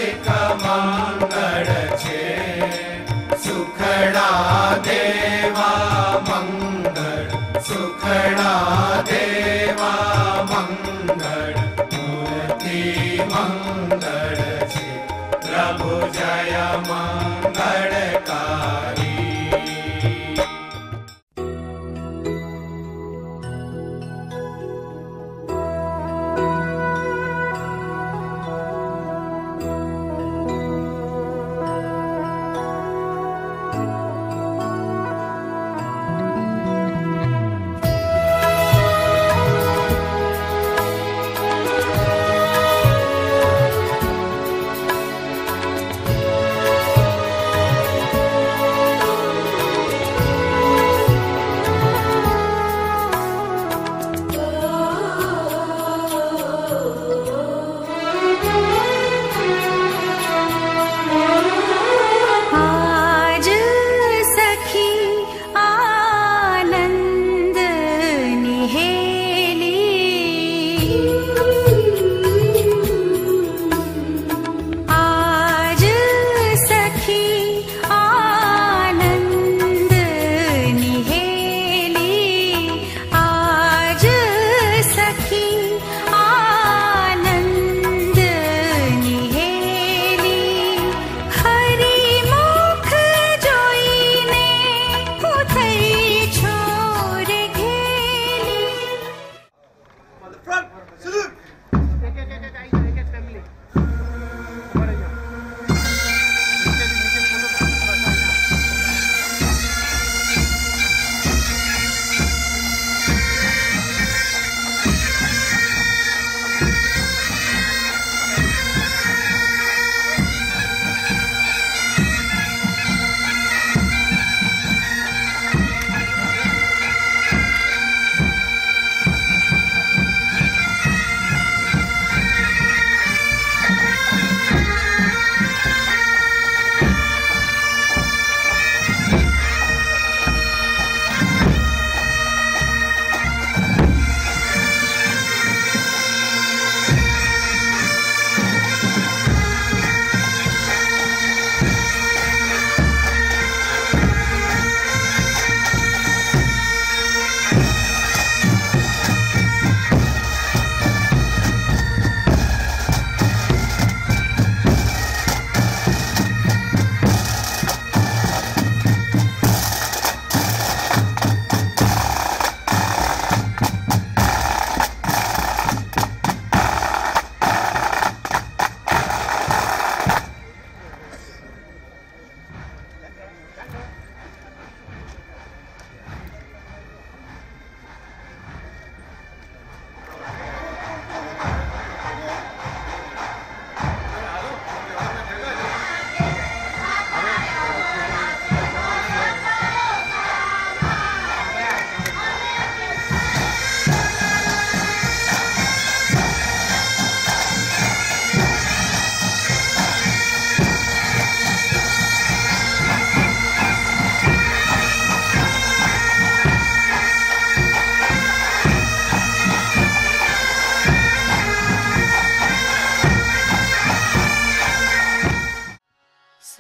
હાર્દિક મંગળ છે. સુખડા દેવા મંગળ, સુખડા દેવા મંગળ, મૂર્તિ મંગળ છે. પ્રભુ જય મંગળકારી.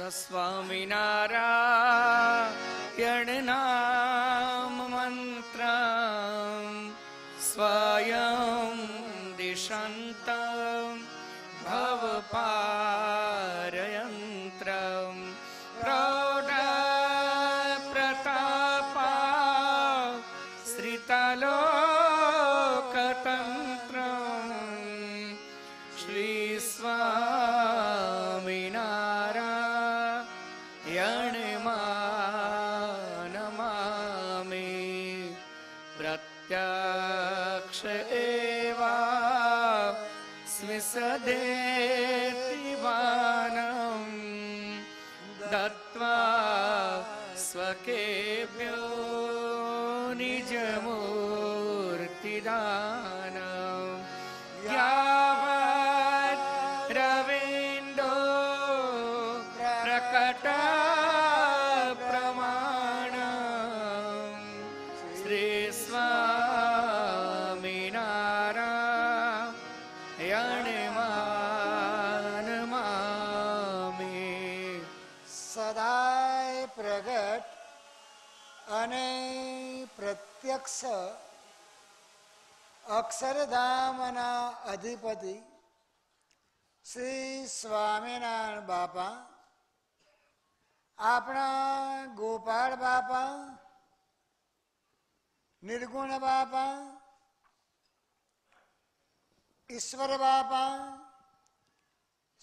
સ્વામિનારાયણ નામ મંત્રમ સ્વયં દિશંતમ ભવપારયંત્રમ પ્રૌઢ પ્રતાપા શ્રીતલોકતંત્રમ શ્રી સ્વામિનારાયણ નમામિ. પ્રત્યક્ષ એવા સ્વિસદેતિ વાનમ દત્વા સ્વકેભ્યો નિજમૂર્તિદાનમ યાવત રવિન્દો પ્રકટ પ્રમાણમ શ્રી સ્વામિનારાયણ નમામિ. અને પ્રત્યક્ષ અક્ષરધામના અધિપતિ શ્રી સ્વામિનારાયણ બાપા, આપણા ગોપાળ બાપા, નિર્ગુણ બાપા, ઈશ્વર બાપા,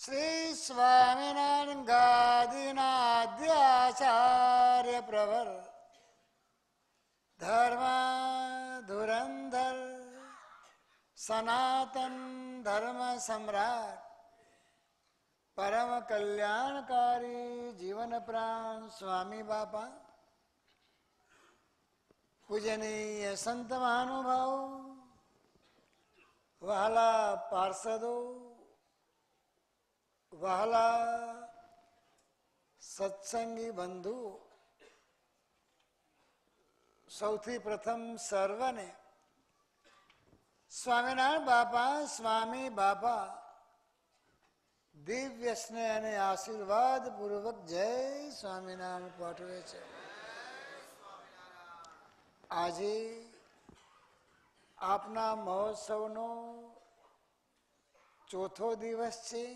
શ્રી સ્વામિનારાયણ ગાદીના આદ્યાચાર્ય પ્રવર, ધર્મ ધુરંધર સનાતન ધર્મ સમ્રાટ, પરમ કલ્યાણકારી જીવન પ્રાણ સ્વામી બાપા, પૂજનીય સંત મહાનુભાવો, વહાલા પાર્ષદો, વહાલા સત્સંગી બંધુઓ, સૌથી પ્રથમ સર્વને સ્વામિનારાયણ બાપા, સ્વામી બાપા દિવ્ય સ્નેહ અને આશીર્વાદ પૂર્વક જય સ્વામિનારાયણ પાઠવે છે. આજે આપના મહોત્સવનો ચોથો દિવસ છે.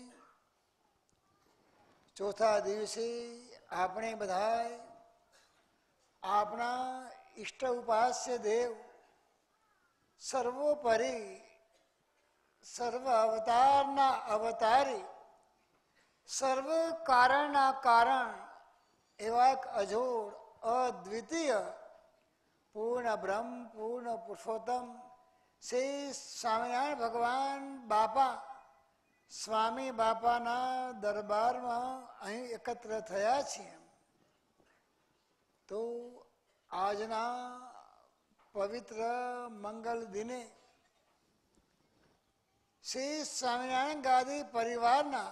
ચોથા દિવસે આપણે બધા આપણા ઈષ્ટ ઉપાસ્ય દેવ, સર્વોપરી સર્વ અવતારના અવતારી, સર્વ કારણના કારણ એવા એક અજોડ અદ્વિતીય પૂર્ણ બ્રહ્મ પૂર્ણ પુરુષોત્તમ શ્રી સ્વામિનારાયણ ભગવાન બાપા, સ્વામી બાપાના દરબારમાં અહીં એકત્ર થયા છીએ. તો આજના પવિત્ર મંગલ દિને શ્રી સ્વામિનારાયણ ગાદી પરિવારના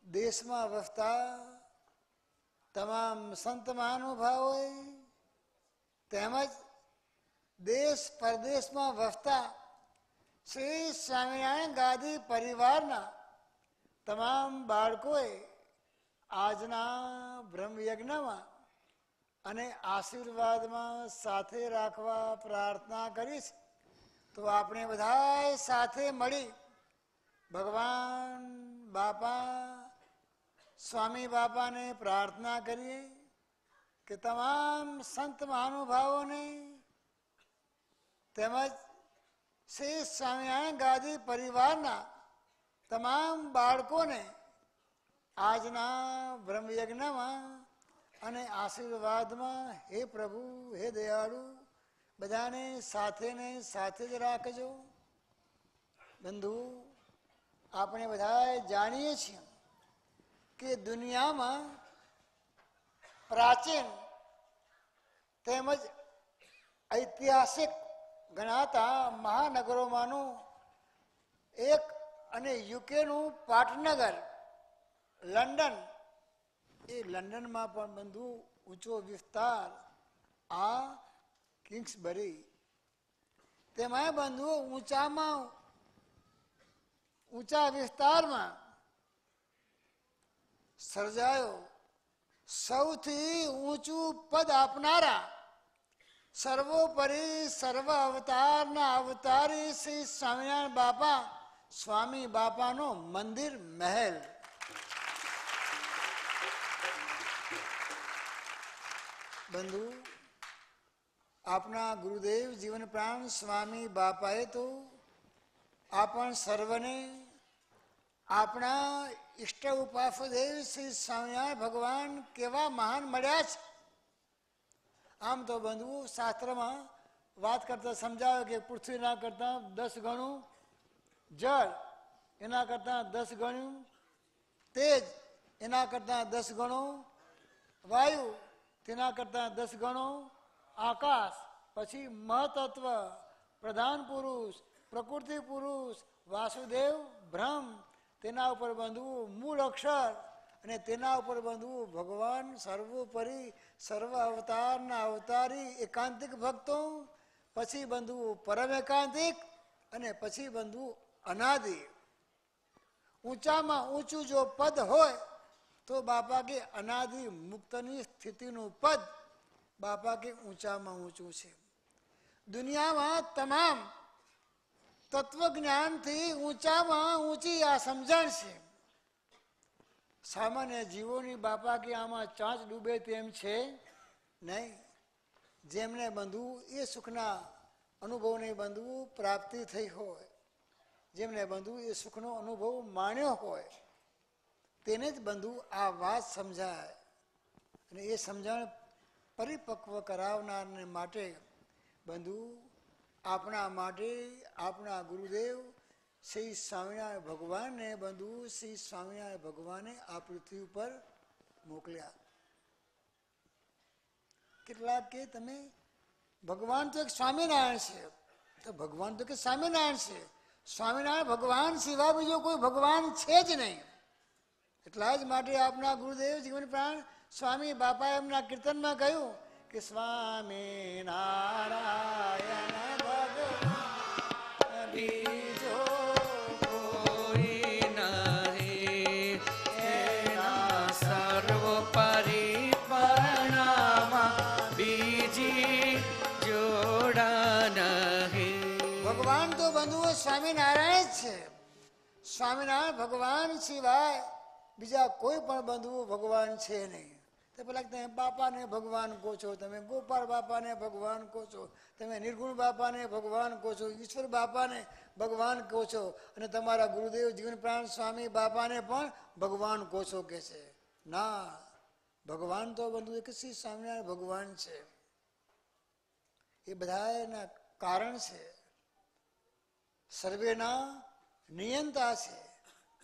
દેશમાં વસતા તમામ સંત મહાનુભાવોએ તેમજ દેશ પરદેશમાં વસતા શ્રી સ્વામિનારાયણ ગાદી પરિવારના તમામ બાળકોએ આજના બ્રહ્મયજ્ઞમાં અને આશીર્વાદમાં સાથે રાખવા પ્રાર્થના કરીશ. તો આપણે બધાએ સાથે મળી ભગવાન બાપા, સ્વામી બાપાને પ્રાર્થના કરીએ કે તમામ સંત મહાનુભાવોને તેમજ શ્રી સ્વામિનારાયણ ગાદી પરિવારના તમામ બાળકોને આજના બ્રહ્મયજ્ઞમાં અને આશીર્વાદમાં હે પ્રભુ, હે દયાળુ, બધાને સાથે ને સાથે જ રાખજો. બંધુ, આપણે બધા જાણીએ છીએ કે દુનિયામાં પ્રાચીન તેમજ ઐતિહાસિક ગણાતા મહાનગરોમાંનું એક અને યુકેનું પાટનગર લંડન, એ લંડનમાં પણ બંધુ ઊંચો વિસ્તાર આ કિંગ્સબરી, તેમાં બંધુ ઊંચા વિસ્તારમાં સર્જાયો સૌથી ઊંચું પદ આપનારા સર્વોપરી સર્વ અવતારના અવતારી શ્રી સ્વામિનારાયણ બાપા, સ્વામી બાપાનો મંદિર મહેલ. બંધુ, આપના ગુરુદેવ જીવન પ્રાણ સ્વામી બાપાએ તો આપણ સર્વને આપણા ઈષ્ટ ઉપાસદેવ શ્રી સ્વામિનારાયણ ભગવાન કેવા મહાન મળ્યા છે. આમ તો બંધુ શાસ્ત્રમાં વાત કરતા સમજાવે કે પૃથ્વીના કરતાં 10 ગણું જળ, એના કરતાં 10 ગણું તેજ, એના કરતાં 10 ગણું વાયુ, તેના કરતાં 10 ગણો આકાશ, પછી મહતત્વ, પ્રધાન પુરુષ, પ્રકૃતિ પુરુષ, વાસુદેવ બ્રહ્મ, તેના ઉપર બાંધવું મૂળ અક્ષર, અને તેના ઉપર બાંધવું ભગવાન સર્વોપરી સર્વ અવતારના અવતારી એકાંતિક ભક્તો, પછી બાંધવું પરમ એકાંતિક, અને પછી બાંધવું અનાદિ. ઊંચામાં ઊંચું જો પદ હોય તો બાપા કે અનાદિ મુક્તની સ્થિતિનું પદ બાપા કે ઊંચામાં ઊંચું છે. દુનિયામાં તમામ તત્વજ્ઞાનથી ઊંચામાં ઊંચી આ સમજણ છે. સામાન્ય જીવોની બાપા કે આમાં ચાંચ ડૂબે તેમ છે નહીં. જેમને બંધુ એ સુખના અનુભવને બંધુ પ્રાપ્તિ થઈ હોય, જેમને બંધુ એ સુખનો અનુભવ માણ્યો હોય, તેને જ બંધુ આ વાત સમજાય. અને એ સમજણ પરિપક્વ કરાવનારને માટે બંધુ આપણા માટે આપણા ગુરુદેવ શ્રી સ્વામિનારાયણ ભગવાનને બંધુ શ્રી સ્વામિનારાયણ ભગવાને આ પૃથ્વી ઉપર મોકલ્યા. કેટલાક કે તમે ભગવાન તો એક સ્વામિનારાયણ છે, તો ભગવાન તો કે સ્વામિનારાયણ છે, સ્વામિનારાયણ ભગવાન સિવાય બીજો કોઈ ભગવાન છે જ નહીં. એટલા જ માટે આપના ગુરુદેવ જીવન પ્રાણ સ્વામી બાપા એમના કીર્તનમાં કહ્યું કે સ્વામિનારાયણ ભગવાન બીજો કોઈ નહીં, એના સર્વોપરી પરણામાં બીજી જોડા નહીં. ભગવાન તો બંધુઓ સ્વામિનારાયણ જ છે. સ્વામિનારાયણ ભગવાન સિવાય બીજા કોઈ પણ બંધુઓ ભગવાન છે નહીં. તો પેલા તમે બાપાને ભગવાન કહો છો, તમે ગોપાલ બાપાને ભગવાન કહો છો, તમે નિર્ગુણ બાપાને ભગવાન કહો છો, ઈશ્વર બાપાને ભગવાન કહો છો, અને તમારા ગુરુદેવ જીવન પ્રાણ સ્વામી બાપાને પણ ભગવાન કહો છો કે છે. ના, ભગવાન તો બંધુ એક શ્રી સ્વામિનારાયણ ભગવાન છે. એ બધા એના કારણ છે, સર્વેના નિયંતા છે.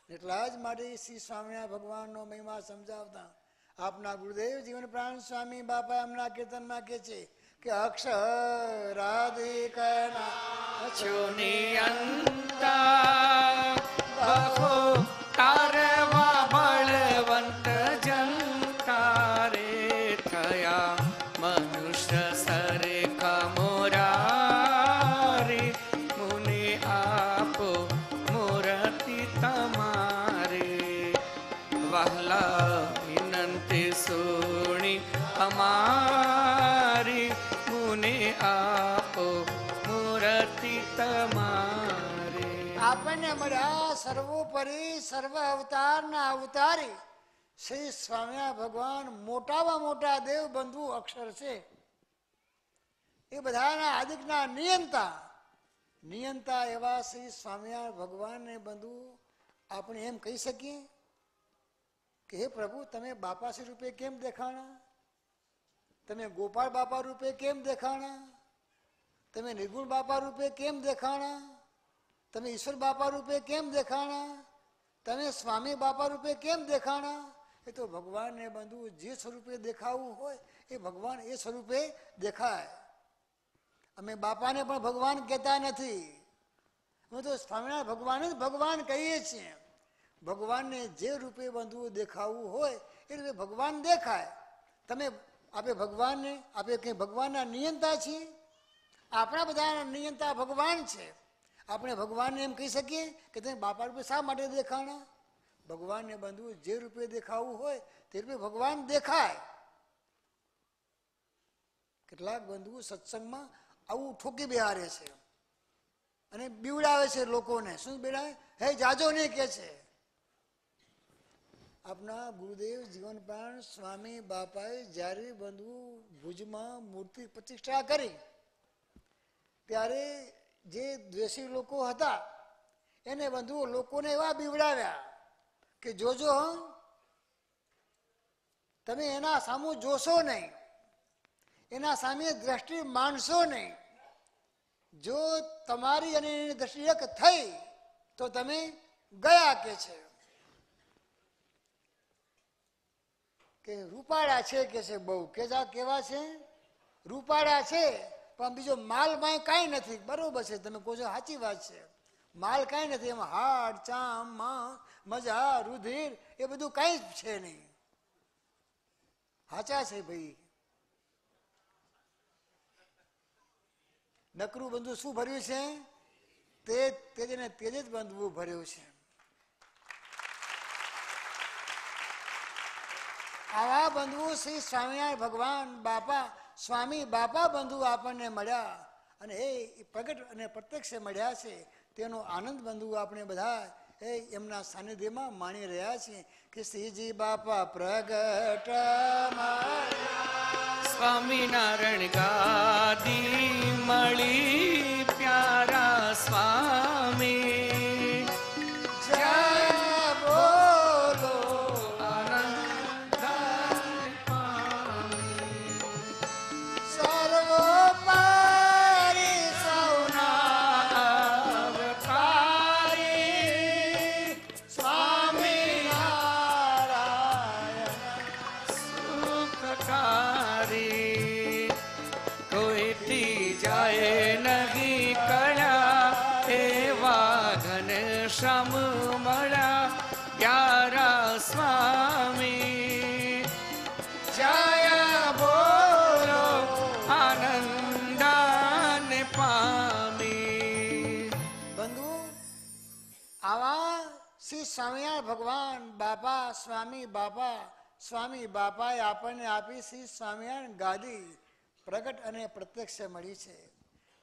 એટલા જ માટે શ્રી સ્વામિનારાયણ ભગવાનનો મહિમા સમજાવતા આપના ગુરુદેવ જીવન પ્રાણ સ્વામી બાપા એમના કીર્તનમાં કહે છે કે અક્ષરાધિકના નિયંતા બહુ તારવા બળવંત જંતારે થયા મનુષ્ય સરે કમોરારી મુનિ આપો મૂર્તિ તમારે વહલા વિનંતી સુણી અમારી મુનિ આપો મૂર્તિ તમારે. આપણને મળ્યા સર્વોપરી સર્વ અવતારના અવતારી શ્રી સ્વામિનારાયણ ભગવાન મોટામાં મોટા દેવ બંધુ અક્ષર છે. એ બધાના આદિકના નિયંતા એવા શ્રી સ્વામિનારાયણ ભગવાનને બંધુ આપણે એમ કહી શકીએ કે હે પ્રભુ, તમે બાપાશ્રી રૂપે કેમ દેખાણા, તમે ગોપાળ બાપા રૂપે કેમ દેખાણા, તમે નિર્ગુણ બાપા રૂપે કેમ દેખાણા, તમે ઈશ્વર બાપા રૂપે કેમ દેખાણા, તમે સ્વામી બાપા રૂપે કેમ દેખાણા. એ તો ભગવાનને બંધુ જે સ્વરૂપે દેખાવું હોય એ ભગવાન એ સ્વરૂપે દેખાય. અમે બાપાને પણ ભગવાન કહેતા નથી, અમે તો સ્વામિનારાયણ ભગવાન જ ભગવાન કહીએ છીએ. ભગવાનને જે રૂપે બંધુ દેખાવું હોય એ રૂપે ભગવાન દેખાય. તમે આપણે ભગવાનને આપણે કંઈ ભગવાનના નિયંતા છીએ? આપણા બધાના નિયંતા ભગવાન છે. આપણે ભગવાનને એમ કહી શકીએ કે તમે બાપા રૂપે શા માટે દેખાણા? ભગવાનને બંધુ જે રૂપે દેખાવું હોય તે રૂપે ભગવાન દેખાય. કેટલાક બંધુ સત્સંગમાં આવું ઠોકી બિહારે છે અને બીવડાવે છે લોકોને. શું બેડાવે? હે જાજો નહીં કે છે. આપના ગુરુદેવ જીવન પ્રાણ સ્વામી બાપાએ જ્યારે બંધુ ભુજમાં મૂર્તિ પ્રતિષ્ઠા કરી ત્યારે જે દ્વેષી લોકો હતા એને બંધુ લોકોને એવા બીવડાવ્યા કે જોજો તમે એના સામું જોશો નહીં, એના સામે દ્રષ્ટિ માનશો નહીં. જો તમારી અને એની દ્રષ્ટિ એક થઈ તો તમે ગયા કે છે. કે રૂપાળા છે કે છે બહુ કેવા છે? રૂપાળા છે પણ બીજો માલમાં કાંઈ નથી. બરોબર છે, તમે કહો છો સાચી વાત છે, માલ કાંઈ નથી. એમાં હાડ ચામ મજા રુધિર એ બધું કાંઈ જ છે નહીં. સાચા છે ભાઈ. નકરું બંધુ શું ભર્યું છે? તેજ ને તેજ જ બંધવું ભર્યું છે. આવા બંધુ શ્રી સ્વામિનારાયણ ભગવાન બાપા સ્વામી બાપા બંધુ આપણને મળ્યા અને એ પ્રગટ અને પ્રત્યક્ષ મળ્યા છે તેનો આનંદ બંધુ આપણે બધા એમના સાનિધ્યમાં માણી રહ્યા છીએ કે શ્રીજી બાપા પ્રગટ સ્વામિનારાયણ ગાદી મળી પ્યારા સ્વામી જય બોલો સર્વોપરી સૌના અવતારી સ્વામિનારાયણ સુખકારી કોઈથી જાય નહીં કળા એવા ઘનશ્યામ મળ્યા પ્યારા સ્વામી જય બોલો આનંદાને પામી. બંધુ આવા શ્રી સ્વામિનારાયણ ભગવાન બાપા સ્વામી બાપાએ આપણને આપી શ્રી સ્વામિનારાયણ ગાદી પ્રગટ અને પ્રત્યક્ષ મળી છે.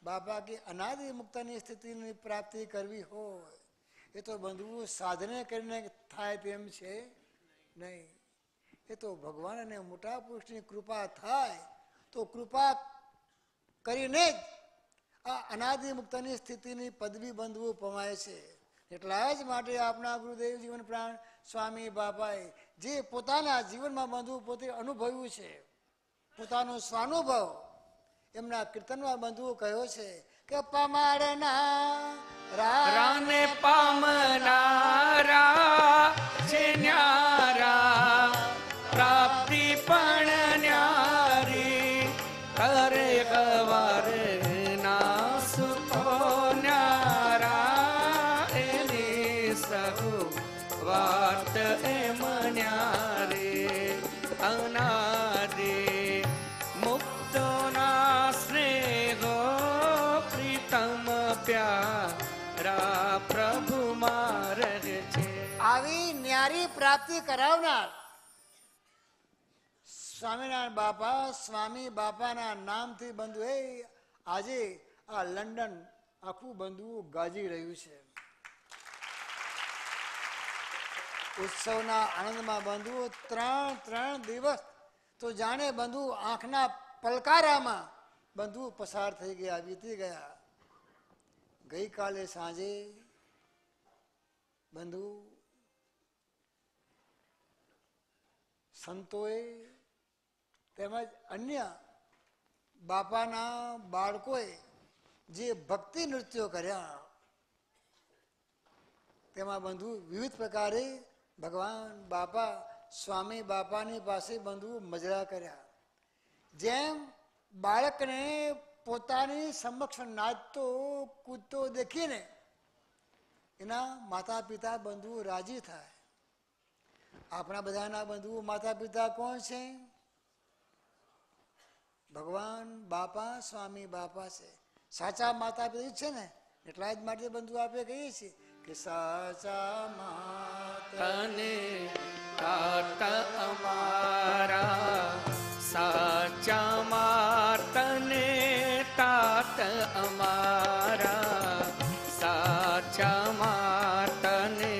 બાપા કે અનાદિ મુક્તની સ્થિતિની પ્રાપ્તિ કરવી હોય એ તો બંધુ સાધને કરીને થાય તેમ છે નહીં. એ તો ભગવાન અને મોટા પુરુષની કૃપા થાય તો કૃપા કરીને જ આ અનાદિ મુક્તની સ્થિતિની પદવી બંધવું પમાય છે. એટલા જ માટે આપણા ગુરુદેવ જીવન પ્રાણ સ્વામી બાપાએ જે પોતાના જીવનમાં બંધુ પોતે અનુભવ્યું છે પોતાનો સ્વાનુભવ એમના કીર્તનમાં બંધુઓ કહ્યો છે કે પમાડના રાને પામનારા છે ન્યારા પ્રાપ્તિ પણ ન્યારી કરે ગવાર ના સુખો ન્યારા એની સહુ વાત એમ ન્યારી અનાદિ મુક્તોના સ્નેહો પ્રીતમ પ્યારા પ્રભુ મારે છે. આવી ન્યારી પ્રાપ્તિ કરાવનાર સ્વામિનારાયણ બાપા સ્વામી બાપાના નામથી બંધુ આજે આ લંડન આખું બંધુ ગાજી રહ્યું છે. ઉત્સવના આનંદમાં બંધુ ત્રણ દિવસ તો જાણે બંધુ આંખના પલકારામાં બંધુ પસાર થઈ ગયા વીતી ગયા. ગઈકાલે સાંજે બંધુ સંતોએ તેમજ અન્ય બાપાના બાળકોએ જે ભક્તિ નૃત્યો કર્યા તેમાં બંધુ વિવિધ પ્રકારે ભગવાન બાપા સ્વામી બાપાની પાસે બંધુ મજરા કર્યા. જેમ બાળકને પોતાની સમક્ષ નાચતો કૂદતો દેખીને એના માતા પિતા બંધુ રાજી થાય. આપણા બધાના બંધુ માતા પિતા કોણ છે? ભગવાન બાપા સ્વામી બાપા છે. સાચા માતા પિતા છે ને એટલા જ માટે બંધુ આપણે કહીએ છીએ કે સાચા તને તાત અમારા સાચા માતને તાત અમારા સાચા માતને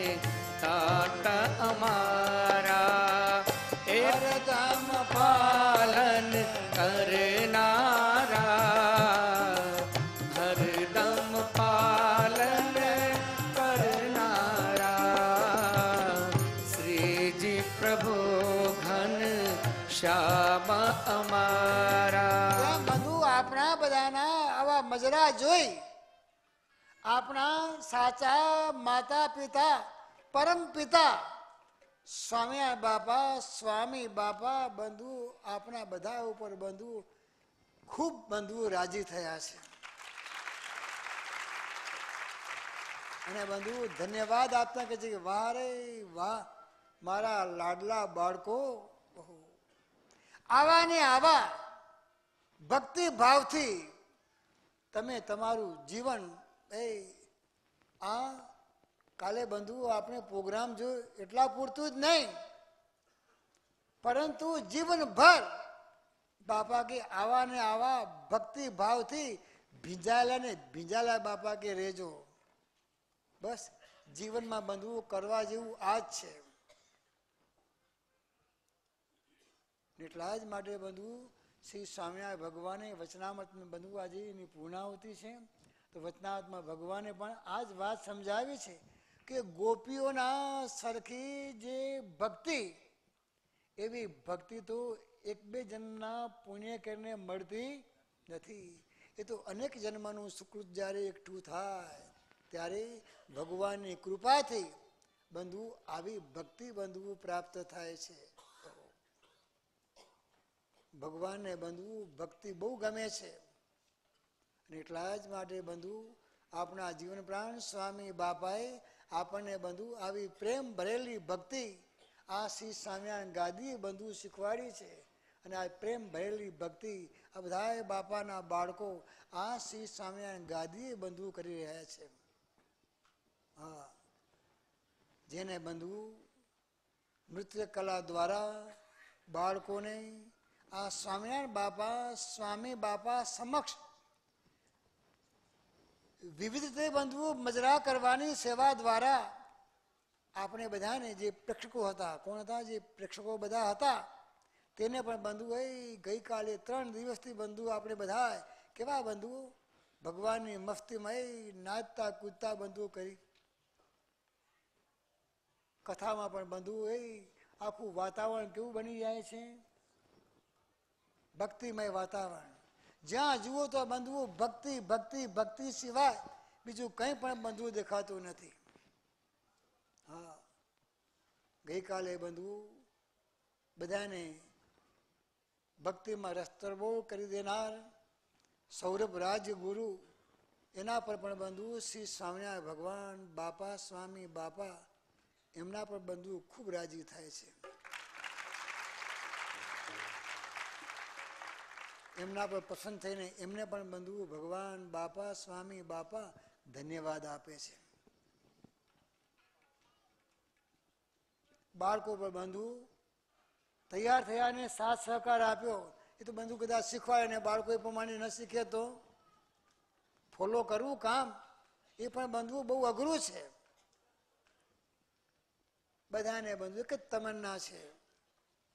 તાત અમારા એ હરદમ પાલન કરનારા હરદમ પાલન કરનારા શ્રીજી પ્રભુ ઘન શ્યામ અમારા. બંધુ આપણા બધાના આવા મજરા જોઈ આપણા સાચા માતા પિતા પરમ પિતા સ્વામિનારાયણ બાપા સ્વામી બાપા બંધુ આપણા બધા ઉપર બંધુ ખૂબ બંધુ રાજી થયા છે અને બંધુ ધન્યવાદ આપતા કહે છે કે વાહ રે વાહ મારા લાડલા બાળકો આવા ને આવા ભક્તિ ભાવથી તમે તમારું જીવન આ કાલે બંધુ આપણે પ્રોગ્રામ જોયો એટલા પૂરતું જ નહીં પરંતુ જીવનભર બાપા કે આવા ને આવા ભક્તિ ભાવથી ભીંજાયેલા ને ભીંજાયેલા બાપા કે રહેજો. બસ જીવનમાં બંધવું કરવા જેવું આ જ છે. એટલા જ માટે બંધવું શ્રી સ્વામિનારાયણ ભગવાને વચનામૃતમાં બંધવું આજે એની પૂર્ણાહુતિ છે. તો વચનામૃતમાં ભગવાને પણ આ જ વાત સમજાવી છે કે ગોપીઓના સરખી જે ભક્તિ, એવી ભક્તિ તો એક બે જન્મના પુણ્ય કરીને મળતી નથી. એ તો અનેક જન્મનું સુકૃત જ્યારે એકઠું થાય ત્યારે ભગવાનની કૃપાથી બંધુ આવી ભક્તિ બંધુ પ્રાપ્ત થાય છે. ભગવાનને બંધુ ભક્તિ બહુ ગમે છે. અને એટલા જ માટે બંધુ આપણા જીવન પ્રાણ સ્વામી બાપાએ આપણને બંધુ આવી પ્રેમ ભરેલી ભક્તિ આ શ્રી સ્વામિનારાયણ ગાદીએ બંધુ શીખવાડી છે. અને આ પ્રેમ ભરેલી ભક્તિ આ બધા બાપાના બાળકો આ શ્રી સ્વામિનારાયણ ગાદીએ બંધુ કરી રહ્યા છે. હા, જેને બંધુ નૃત્ય કલા દ્વારા બાળકોને આ સ્વામિનારાયણ બાપા સ્વામી બાપા સમક્ષ વિવિધ રીતે બંધુ મજરા કરવાની સેવા દ્વારા આપણે બધાને જે પ્રેક્ષકો હતા, કોણ હતા? જે પ્રેક્ષકો બધા હતા તેને પણ બંધુ ગઈકાલે 3 દિવસથી બંધુ આપણે બધા કેવા બંધુ ભગવાનની મસ્તીમય નાચતા કૂદતા બંધુ કરી. કથામાં પણ બંધુ આખું વાતાવરણ કેવું બની જાય છે, ભક્તિમય વાતાવરણ. જ્યાં જુઓ તો બંધુ ભક્તિ ભક્તિ ભક્તિ સિવાય બીજું કંઈ પણ બંધુ દેખાતું નથી. હા, ગઈકાલે બંધુ બધાને ભક્તિમાં રસ્તરબોળ કરી દેનાર સૌરભ રાજ્ય ગુરુ, એના પર પણ બંધુ શ્રી સ્વામિનારાયણ ભગવાન બાપા સ્વામી બાપા એમના પર બંધુ ખૂબ રાજી થાય છે. એમના પર પસંદ થઈને એમને પણ બંધુ ભગવાન બાપા સ્વામી બાપા ધન્યવાદ આપે છે. બાળકો પર બંધુ તૈયાર થયા ને સાથ સહકાર આપ્યો. એ તો બંધુ કદાચ શીખવાડે ને બાળકો એ પ્રમાણે ન શીખે તો ફોલો કરવું કામ એ પણ બંધુ બહુ અઘરું છે. બધાને બંધુ એક જ તમન્ના છે,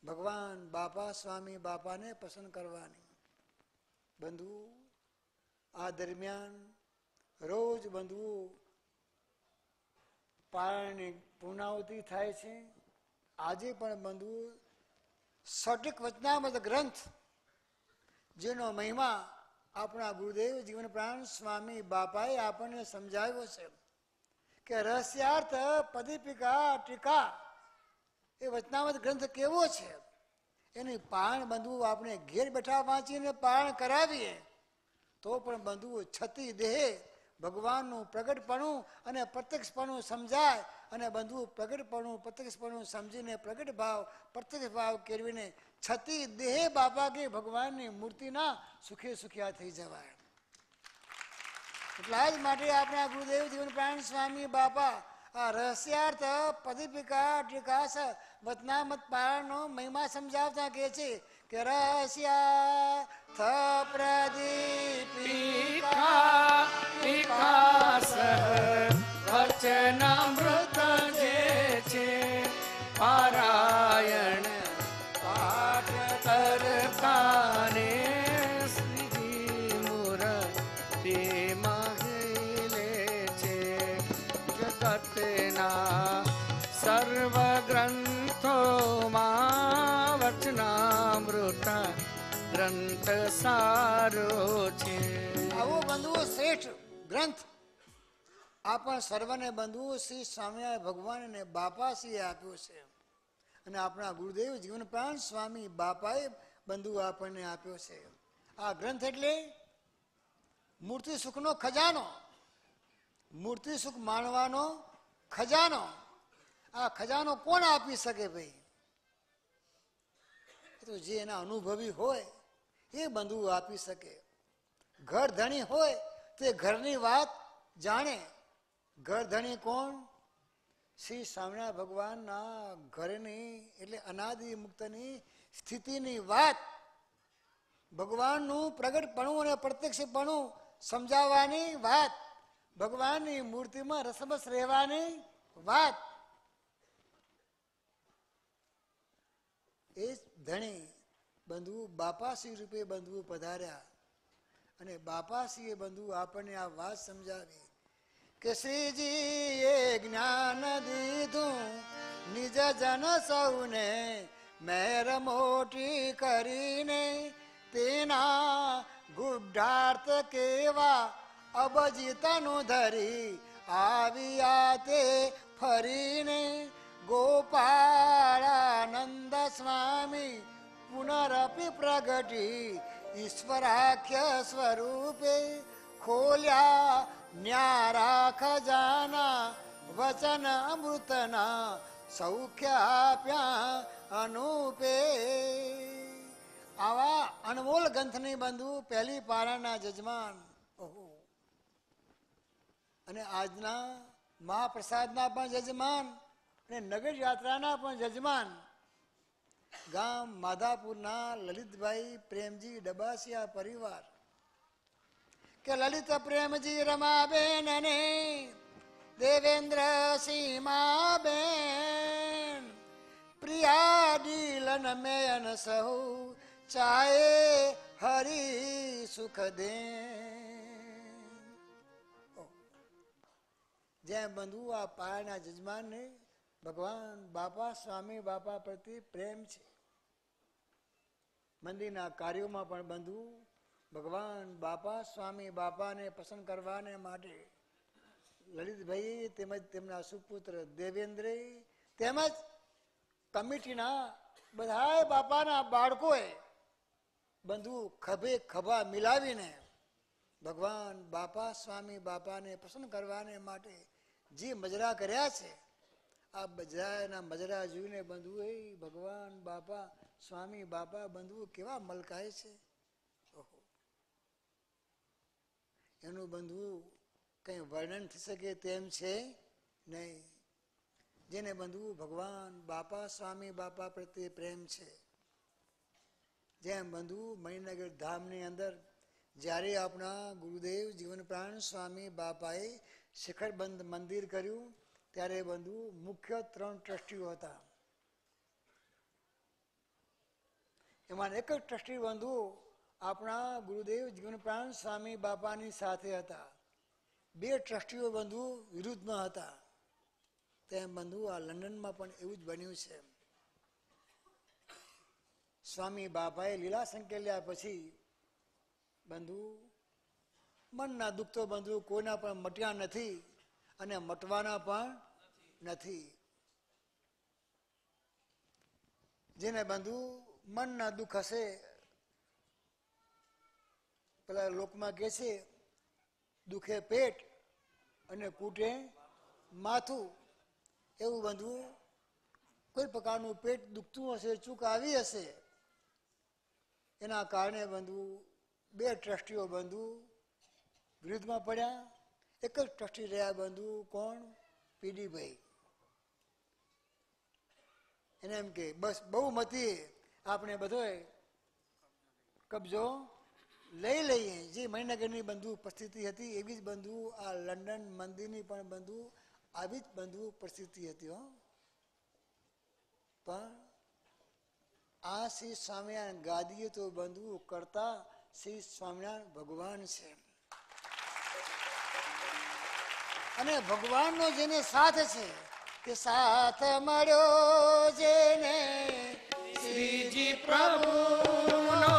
ભગવાન બાપા સ્વામી બાપાને પસંદ કરવાની. બંધુ આ દરમિયાન રોજ બંધુ પારણની પૂર્ણાહુતિ થાય છે. આજે પણ બંધુ સટિક વચનામૃત ગ્રંથ જેનો મહિમા આપણા ગુરુદેવ જીવન પ્રાણ સ્વામી બાપાએ આપણને સમજાવ્યો છે કે રહસ્યાર્થ પદીપિકા ટીકા એ વચનામૃત ગ્રંથ કેવો છે એની પારણ બંધુ આપણે ઘેર બેઠા વાંચીને પારણ કરાવીએ તો પણ બંધુ છતી દેહે ભગવાનનું પ્રગટપણું અને પ્રત્યક્ષપણું સમજાય. અને બંધુ પ્રગટપણું પ્રત્યક્ષપણું સમજીને પ્રગટ ભાવ પ્રત્યક્ષ ભાવ કેળવીને છતી દેહે બાપા કે ભગવાનની મૂર્તિના સુખે સુખ્યા થઈ જવાય. એટલા જ માટે આપણા ગુરુદેવ જીવન પ્રાણ સ્વામી બાપા આ રહસ્યાર્થ પદીપિકા ટીકાસ વચનામૃત પારણનો મહિમા સમજાવતા કહે છે કે રહસ્યાર્થ પ્રદીપિકા વચનામૃત જે છે પારાયણ પાઠ કરતાને શ્રીજી મૂર્તિ મહિલે છે. જગતના સર્વ ગ્રંથોમાં વચનામૃત ગ્રંથ સારો છે. આવો બંધુઓ શ્રેષ્ઠ ગ્રંથ આપણ સર્વને બંધુ શ્રી સ્વામિનારાયણ ભગવાન અને બાપાશ્રીએ આપ્યો છે. અને આપણા ગુરુદેવ જીવન પ્રાણ સ્વામી બાપાએ બંધુ આપણને આપ્યો છે. આ ગ્રંથ એટલે મૂર્તિ સુખનો ખજાનો, મૂર્તિ સુખ માણવાનો ખજાનો. આ ખજાનો કોણ આપી શકે ભાઈ? તો જે એના અનુભવી હોય એ બંધુ આપી શકે. ઘર ધણી હોય તે ઘરની વાત જાણે. ઘર ધણી કોણ? શ્રી સ્વામિનારાયણ ભગવાનના ઘરની એટલે અનાદિ મુક્તની સ્થિતિની વાત, ભગવાનનું પ્રગટપણું અને પ્રત્યક્ષપણું સમજાવવાની વાત, ભગવાનની મૂર્તિમાં રસબસ રહેવાની વાત, એ ધણી બંધુ બાપાશ્રી રૂપે બંધુ પધાર્યા અને બાપાશ્રીએ બંધુ આપણને આ વાત સમજાવી કે શ્રીજીએ જ્ઞાન દીધું નિજ જન સૌને, મેર મોટી કરીને તેના ગુઢાર્થ કેવા અબજિતનું ધરી આવ્યા તે ફરીને, ગોપાળાનંદ સ્વામી પુનરપી પ્રગટી ઈશ્વરાખ્ય સ્વરૂપે, ખોલ્યા ન્યારા ખજાના વચન અમૃતના સૌખ્ય આપ્યા અનુપે. આવા અનમોલ ગ્રંથની બંધુ પહેલી પારાના જજમાન અને આજના મહાપ્રસાદના પણ જજમાન અને નગર યાત્રાના પણ જજમાન ગામ માધાપુરના લલિતભાઈ પ્રેમજી ડબાસિયા પરિવાર કે લલિત પ્રેમજી રમાબેન અને દેવેન્દ્ર સીમાબેન, પ્રિયા ડીલન મેયન સહુ ચાહે હરી સુખ દે. જેમ બંધુ આ પાયાના જજમાનને ભગવાન બાપા સ્વામી બાપા પ્રતિ પ્રેમ છે. મંદિરના કાર્યોમાં પણ બંધુ ભગવાન બાપા સ્વામી બાપાને પસંદ કરવાને માટે લલિતભાઈ તેમજ તેમના સુપુત્ર દેવેન્દ્ર તેમજ કમિટીના બધા બાપાના બાળકોએ બંધુ ખભે ખભા મિલાવીને ભગવાન બાપા સ્વામી બાપાને પસંદ કરવાને માટે જે મજરા કર્યા છે, આ બજરાના મજરા જોઈને બંધુ એ ભગવાન બાપા સ્વામી બાપા બંધુ કેવા મલકાય છે. એનું બંધુ કઈ વર્ણન થઈ શકે તેમ છે નહીં. જેને બંધુ ભગવાન બાપા સ્વામી બાપા પ્રત્યે પ્રેમ છે, જેમ બંધુ મણિનગર ધામની અંદર જ્યારે આપણા ગુરુદેવ જીવન પ્રાણ સ્વામી બાપાએ શિખરબંધ મંદિર કર્યું ત્યારે બંધુ મુખ્ય 3 ટ્રસ્ટીઓ હતા. એમાં એક જ ટ્રસ્ટી બંધુ આપણા ગુરુદેવ જીવન પ્રાણ સ્વામી બાપાની સાથે હતા. 2 ટ્રસ્ટીઓ બંધુ વિરુદ્ધમાં હતા. તેમ બંધુ આ લંડનમાં પણ એવું જ બન્યું છે. સ્વામી બાપાએ લીલા સંકેલ્યા પછી બંધુ મનના દુઃખ તો બંધુ કોઈના પણ મટ્યા નથી અને મટવાના પણ નથી. જેને બંધુ મનના દુઃખ હશે, પેલા લોકમાં કહે છે દુખે પેટ અને કૂટે માથું, એવું બંધુ કોઈ પ્રકારનું પેટ દુખતું હશે, ચૂક આવી હશે, એના કારણે બંધુ 2 ટ્રસ્ટીઓ બંધુ વિરુદ્ધમાં પડ્યા. એક જ ટ્રસ્ટી રહ્યા બંધુ કોણ? પીડીભાઈ. એને એમ કે બસ બહુમતી આપણે બધોય કબજો લઈ લઈએ. જે મણિનગરની બંધુ પરિસ્થિતિ હતી એવી જ બંધુ આ લંડન મંદિરની પણ બંધુ આવી જ બંધુ પરિસ્થિતિ હતી. પણ આ શ્રી સ્વામિનારાયણ ગાદીએ તો બંધુ કરતા શ્રી સ્વામિનારાયણ ભગવાન છે. અને ભગવાનનો જેને સાથ છે તે સાથ મળ્યો જેને શ્રીજી પ્રભુનો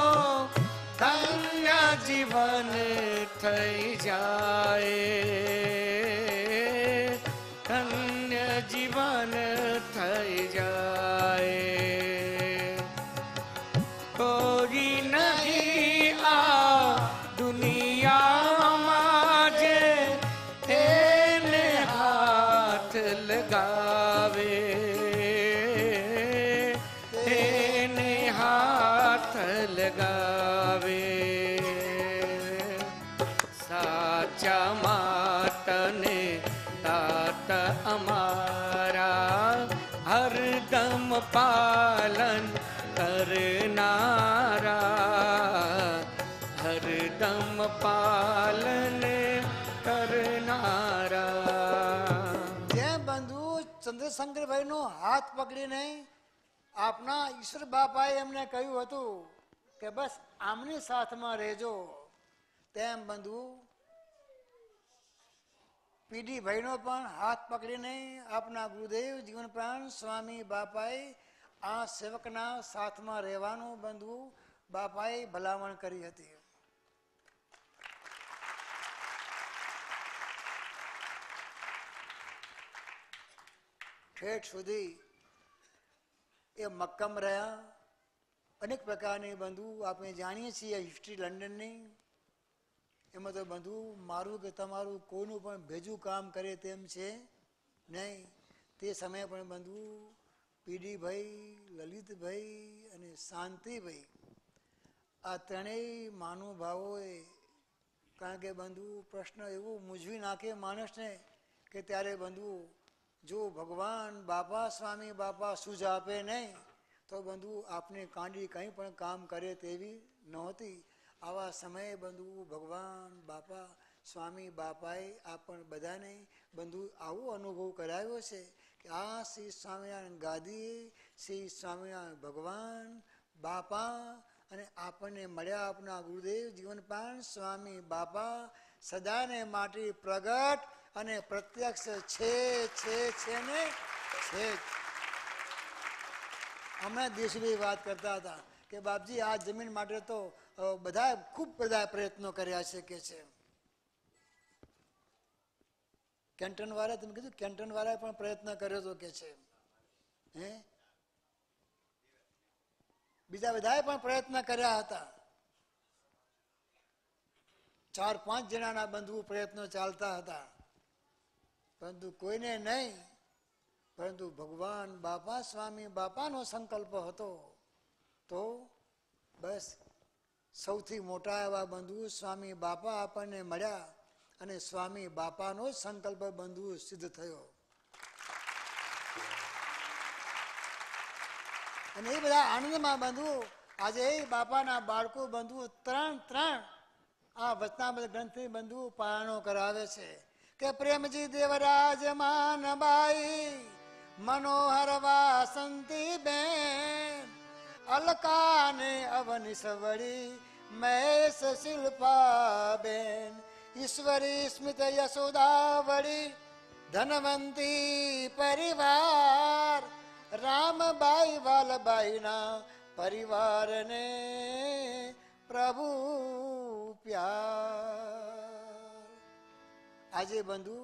ધન્ય જીવન થઈ જાય, ધન્ય જીવન થઈ જાય. કોઈ નહીં આ દુનિયામાં જે એને હાથ લગાવે, એને હાથ લગાવે. સાચા માતને તાત અમારા પાલન કરનારા, હરદમ પાલન કરનારા. જેમ બંધુ ચંદ્રશંકરભાઈ નો હાથ પકડીને આપના ઈશ્વર બાપાએ એમને કહ્યું હતું કે બસ આમની સાથમાં રહેજો, તેમ બંધુ પીડી ભાઈનો પણ હાથ પકડીને આપના ગુરુદેવ જીવન પ્રાણ સ્વામી બાપાએ આ સેવકના સાથમાં રહેવાનું બંધુ બાપાએ ભલામણ કરી હતી. ઠેઠ સુધી એ મક્કમ રહ્યા. અનેક પ્રકારની બંધુ આપણે જાણીએ છીએ હિસ્ટ્રી લંડનની, એમાં તો બંધુ મારું કે તમારું કોઈનું પણ ભેજું કામ કરે તેમ છે નહીં. તે સમયે પણ બંધુ પીડીભાઈ, લલિતભાઈ અને શાંતિભાઈ આ ત્રણેય મહાનુભાવોએ, કારણ કે બંધુ પ્રશ્ન એવું મૂંઝવી નાખે માણસને કે ત્યારે બંધુ જો ભગવાન બાપા સ્વામી બાપા સૂઝ આપે નહીં તો બંધુ આપને કાંડી કંઈ પણ કામ કરે તેવી નહોતી. આવા સમયે બંધુ ભગવાન બાપા સ્વામી બાપાએ આપણ બધાને બંધુ આવો અનુભવ કરાવ્યો છે કે આ શ્રી સ્વામિનારાયણ ગાદી, શ્રી સ્વામિનારાયણ ભગવાન બાપા અને આપણને મળ્યા આપના ગુરુદેવ જીવનપાન સ્વામી બાપા સદાને માટે પ્રગટ અને પ્રત્યક્ષ છે ને છે. હમણાં દેશભાઈ વાત કરતા હતા કે બાપજી આ જમીન માટે તો બધા ખૂબ બધા પ્રયત્નો કર્યા છે કે છે. કેન્ટન વાળા, તમે કીધું કેન્ટન વાળાએ પણ પ્રયત્ન કર્યો હતો કે છે. હે બીજા બધાએ પણ પ્રયત્ન કર્યા હતા. 4-5 જણાના બંધુ પ્રયત્નો ચાલતા હતા, પરંતુ કોઈને નહીં. પરંતુ ભગવાન બાપા સ્વામી બાપાનો સંકલ્પ હતો તો બસ સૌથી મોટા એવા બંધુ સ્વામી બાપા આપણને મળ્યા અને સ્વામી બાપાનો જ સંકલ્પ બંધુ સિદ્ધ થયો. અને એ બધા આનંદમાં બંધુ આજે બાપાના બાળકો બંધુ 3 આ વચનામૃત ગ્રંથની બંધુ પારણો કરાવે છે કે પ્રેમજી દેવરાજ માનબાઈ, મનોહર વાસંતી બેન, અલકાને અવનિસવડી, મહેશ શિલ્પા બેન, ઈશ્વરી સ્મિત યશોદાવડી, ધનવંતી પરિવાર, રામબાઈ વાલબાઈના પરિવારને પ્રભુ પ્યાર. આજે બંધુ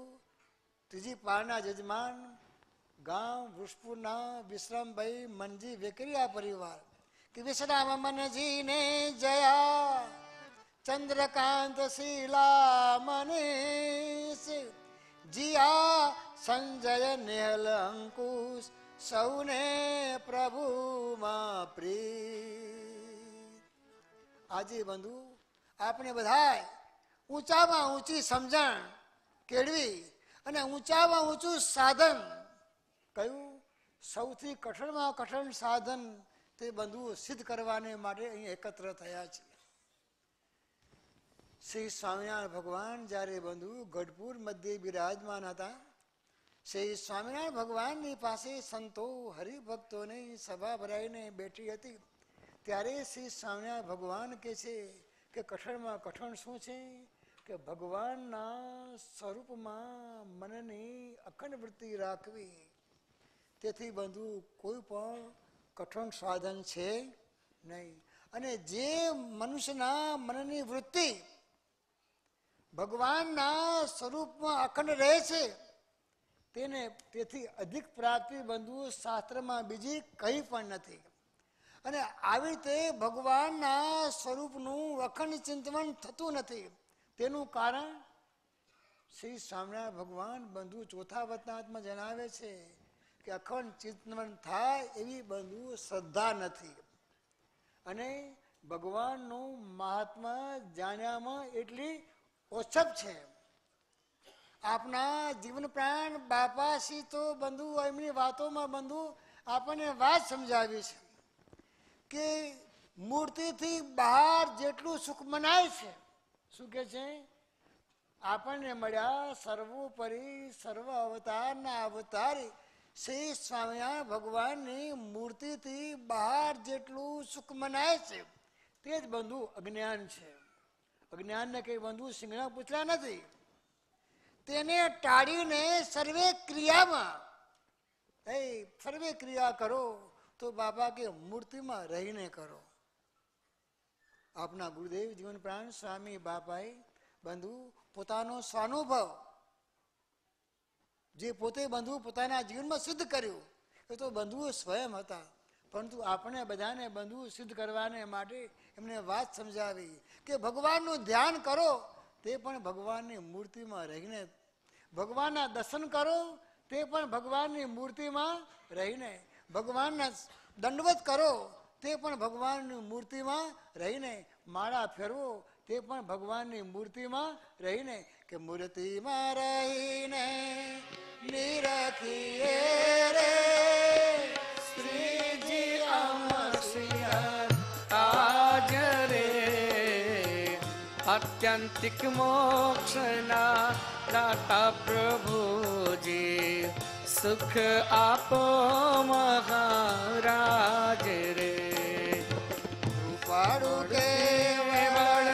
ત્રીજી પારના જજમાન ગામ વૃષપુરના વિશ્રામભાઈ મનજી વેકરિયા પરિવાર કે વિશ્રામ મનજીને જયા, ચંદ્રકાંત શીલા મનીષ, જીયા સંજય નેહલ અંકુશ, સૌને પ્રભુમાં પ્રીત. આજે બંધુ આપણે બધા ઊંચામાં ઊંચી સમજણ કેળવી અને ઊંચામાં ઊંચું સાધન, કયું સૌથી કઠણમાં કઠણ સાધન, તે બંધુ સિદ્ધ કરવાને માટે અહીં એકત્ર થયા છે. શ્રી સ્વામિનારાયણ ભગવાન જ્યારે બંધુ ગઢપુર મધ્યે બિરાજમાન હતા, શ્રી સ્વામિનારાયણ ભગવાનની પાસે સંતો હરિભક્તોની સભા ભરાઈને બેઠી હતી. ત્યારે શ્રી સ્વામિનારાયણ ભગવાન કહે છે કે કઠણમાં કઠણ શું છે કે ભગવાનના સ્વરૂપમાં મનની અખંડ વૃત્તિ રાખવી. તેથી બંધુ કોઈ પણ કઠણ સાધન છે નહીં. અને જે મનુષ્યના મનની વૃત્તિ ભગવાનના સ્વરૂપમાં અખંડ રહે છે તેને તેથી અધિક પ્રાપ્તિ બંધુ શાસ્ત્રમાં બીજી કંઈ પણ નથી. અને આવી રીતે ભગવાનના સ્વરૂપનું અખંડ ચિંતન થતું નથી. તેનું કારણ શ્રી સ્વામિનારાયણ ભગવાન બંધુ ચોથા વચનામૃતમાં જણાવે છે કે અખંડ ચિંતન થાય એવી બંધુ શ્રદ્ધા નથી. અને ભગવાનનું મહાત્મા જાણ્યામાં એટલી ઓછપ છે. આપના જીવન પ્રાણ બાપાસી તો બંધુ એમની વાતોમાં બંધુ આપણને વાત સમજાવી છે કે મૂર્તિથી બહાર જેટલું સુખ મનાય છે, શું કે છે? આપણને મળ્યા સર્વોપરી સર્વ અવતારના અવતારી શ્રી સ્વામિનારાયણ ભગવાનની મૂર્તિથી બહાર જેટલું સુખ મનાય છે તે જ બંધુ અજ્ઞાન છે. અજ્ઞાનને કઈ બંધુ સિંગણા પૂછલા નથી. તેને ટાળીને સર્વે ક્રિયામાં સર્વે ક્રિયા કરો તો બાપા કે મૂર્તિમાં રહીને કરો. આપના ગુરુદેવ જીવન પ્રાણ સ્વામી બાપાએ બંધુ પોતાનો સ્વાનુભવ જે પોતે બંધુ પોતાના જીવનમાં સિદ્ધ કર્યું એ તો બંધુઓ સ્વયં હતા, પરંતુ આપણે બધાને બંધુ સિદ્ધ કરવાને માટે એમને વાત સમજાવી કે ભગવાનનું ધ્યાન કરો તે પણ ભગવાનની મૂર્તિમાં રહીને, ભગવાનના દર્શન કરો તે પણ ભગવાનની મૂર્તિમાં રહીને, ભગવાનના દંડવત કરો તે પણ ભગવાનની મૂર્તિમાં રહીને, માળા ફેરવો તે પણ ભગવાનની મૂર્તિમાં રહીને, કે મૂર્તિમાં રહીને નિરખીએ રે શ્રીજી આજ રે આત્યંતિક મોક્ષના દાતા પ્રભુજી સુખ આપો મહારાજ રે. કૃપાળુ કેવળ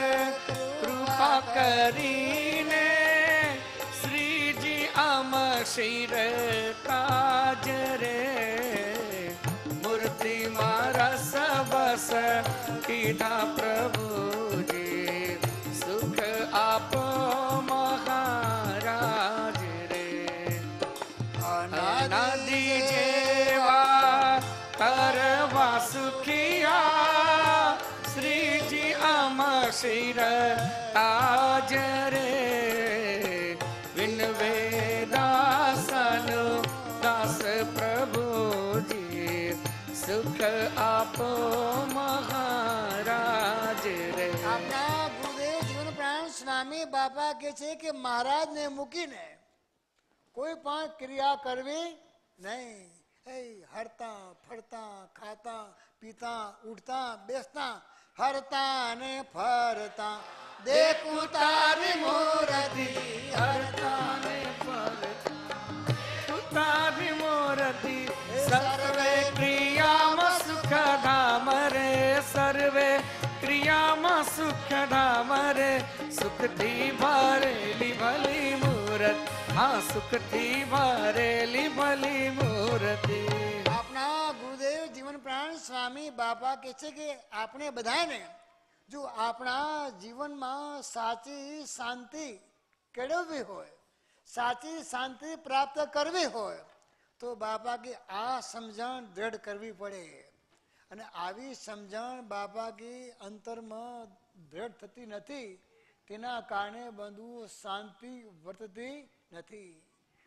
કૃપા કરીને શ્રીજી આમ શિર તાજ રે મૂર્તિમાં રસ બસ કીધા પ્રભુજી સુખ આપો મહારાજ રે. અનાદિ જેવા તરવા સુખિયા શ્રીજી આમ શિર તાજ રે વિનવે દાસનો દાસ પ્રભુજી સુખ આપો મહારાજ રે. આપના ગુરુદેવ જીવન પ્રાણ સ્વામી બાપા કહે છે કે મહારાજને મૂકીને કોઈ પણ ક્રિયા કરવી નહીં. હરતા ફરતા ખાતા પીતા ઉઠતા બેસતા હરતા ને ફરતા દેખું તારી મૂર્તિ હરતા ને ફરતા તારી મૂર્તિ સર્વે ક્રિયામાં સુખ ધામ રે સર્વે ક્રિયામાં સુખ ધામ રે સુખથી ભરેલી ભલી મૂર્ત હા સુખથી ભરેલી ભલી મૂર્તિ. આપના ગુરુદેવ જીવન પ્રાણ સ્વામી બાપા કહે છે કે આપણે બધાને જો આપણા જીવનમાં સાચી શાંતિ કેળવવી હોય, સાચી શાંતિ પ્રાપ્ત કરવી હોય તો બાપા કે આ સમજણ દ્રઢ કરવી પડે. અને આવી સમજણ બાપા કી અંતરમાં દ્રઢ થતી નથી, તેના કારણે બંધુ શાંતિ વર્તતી નથી.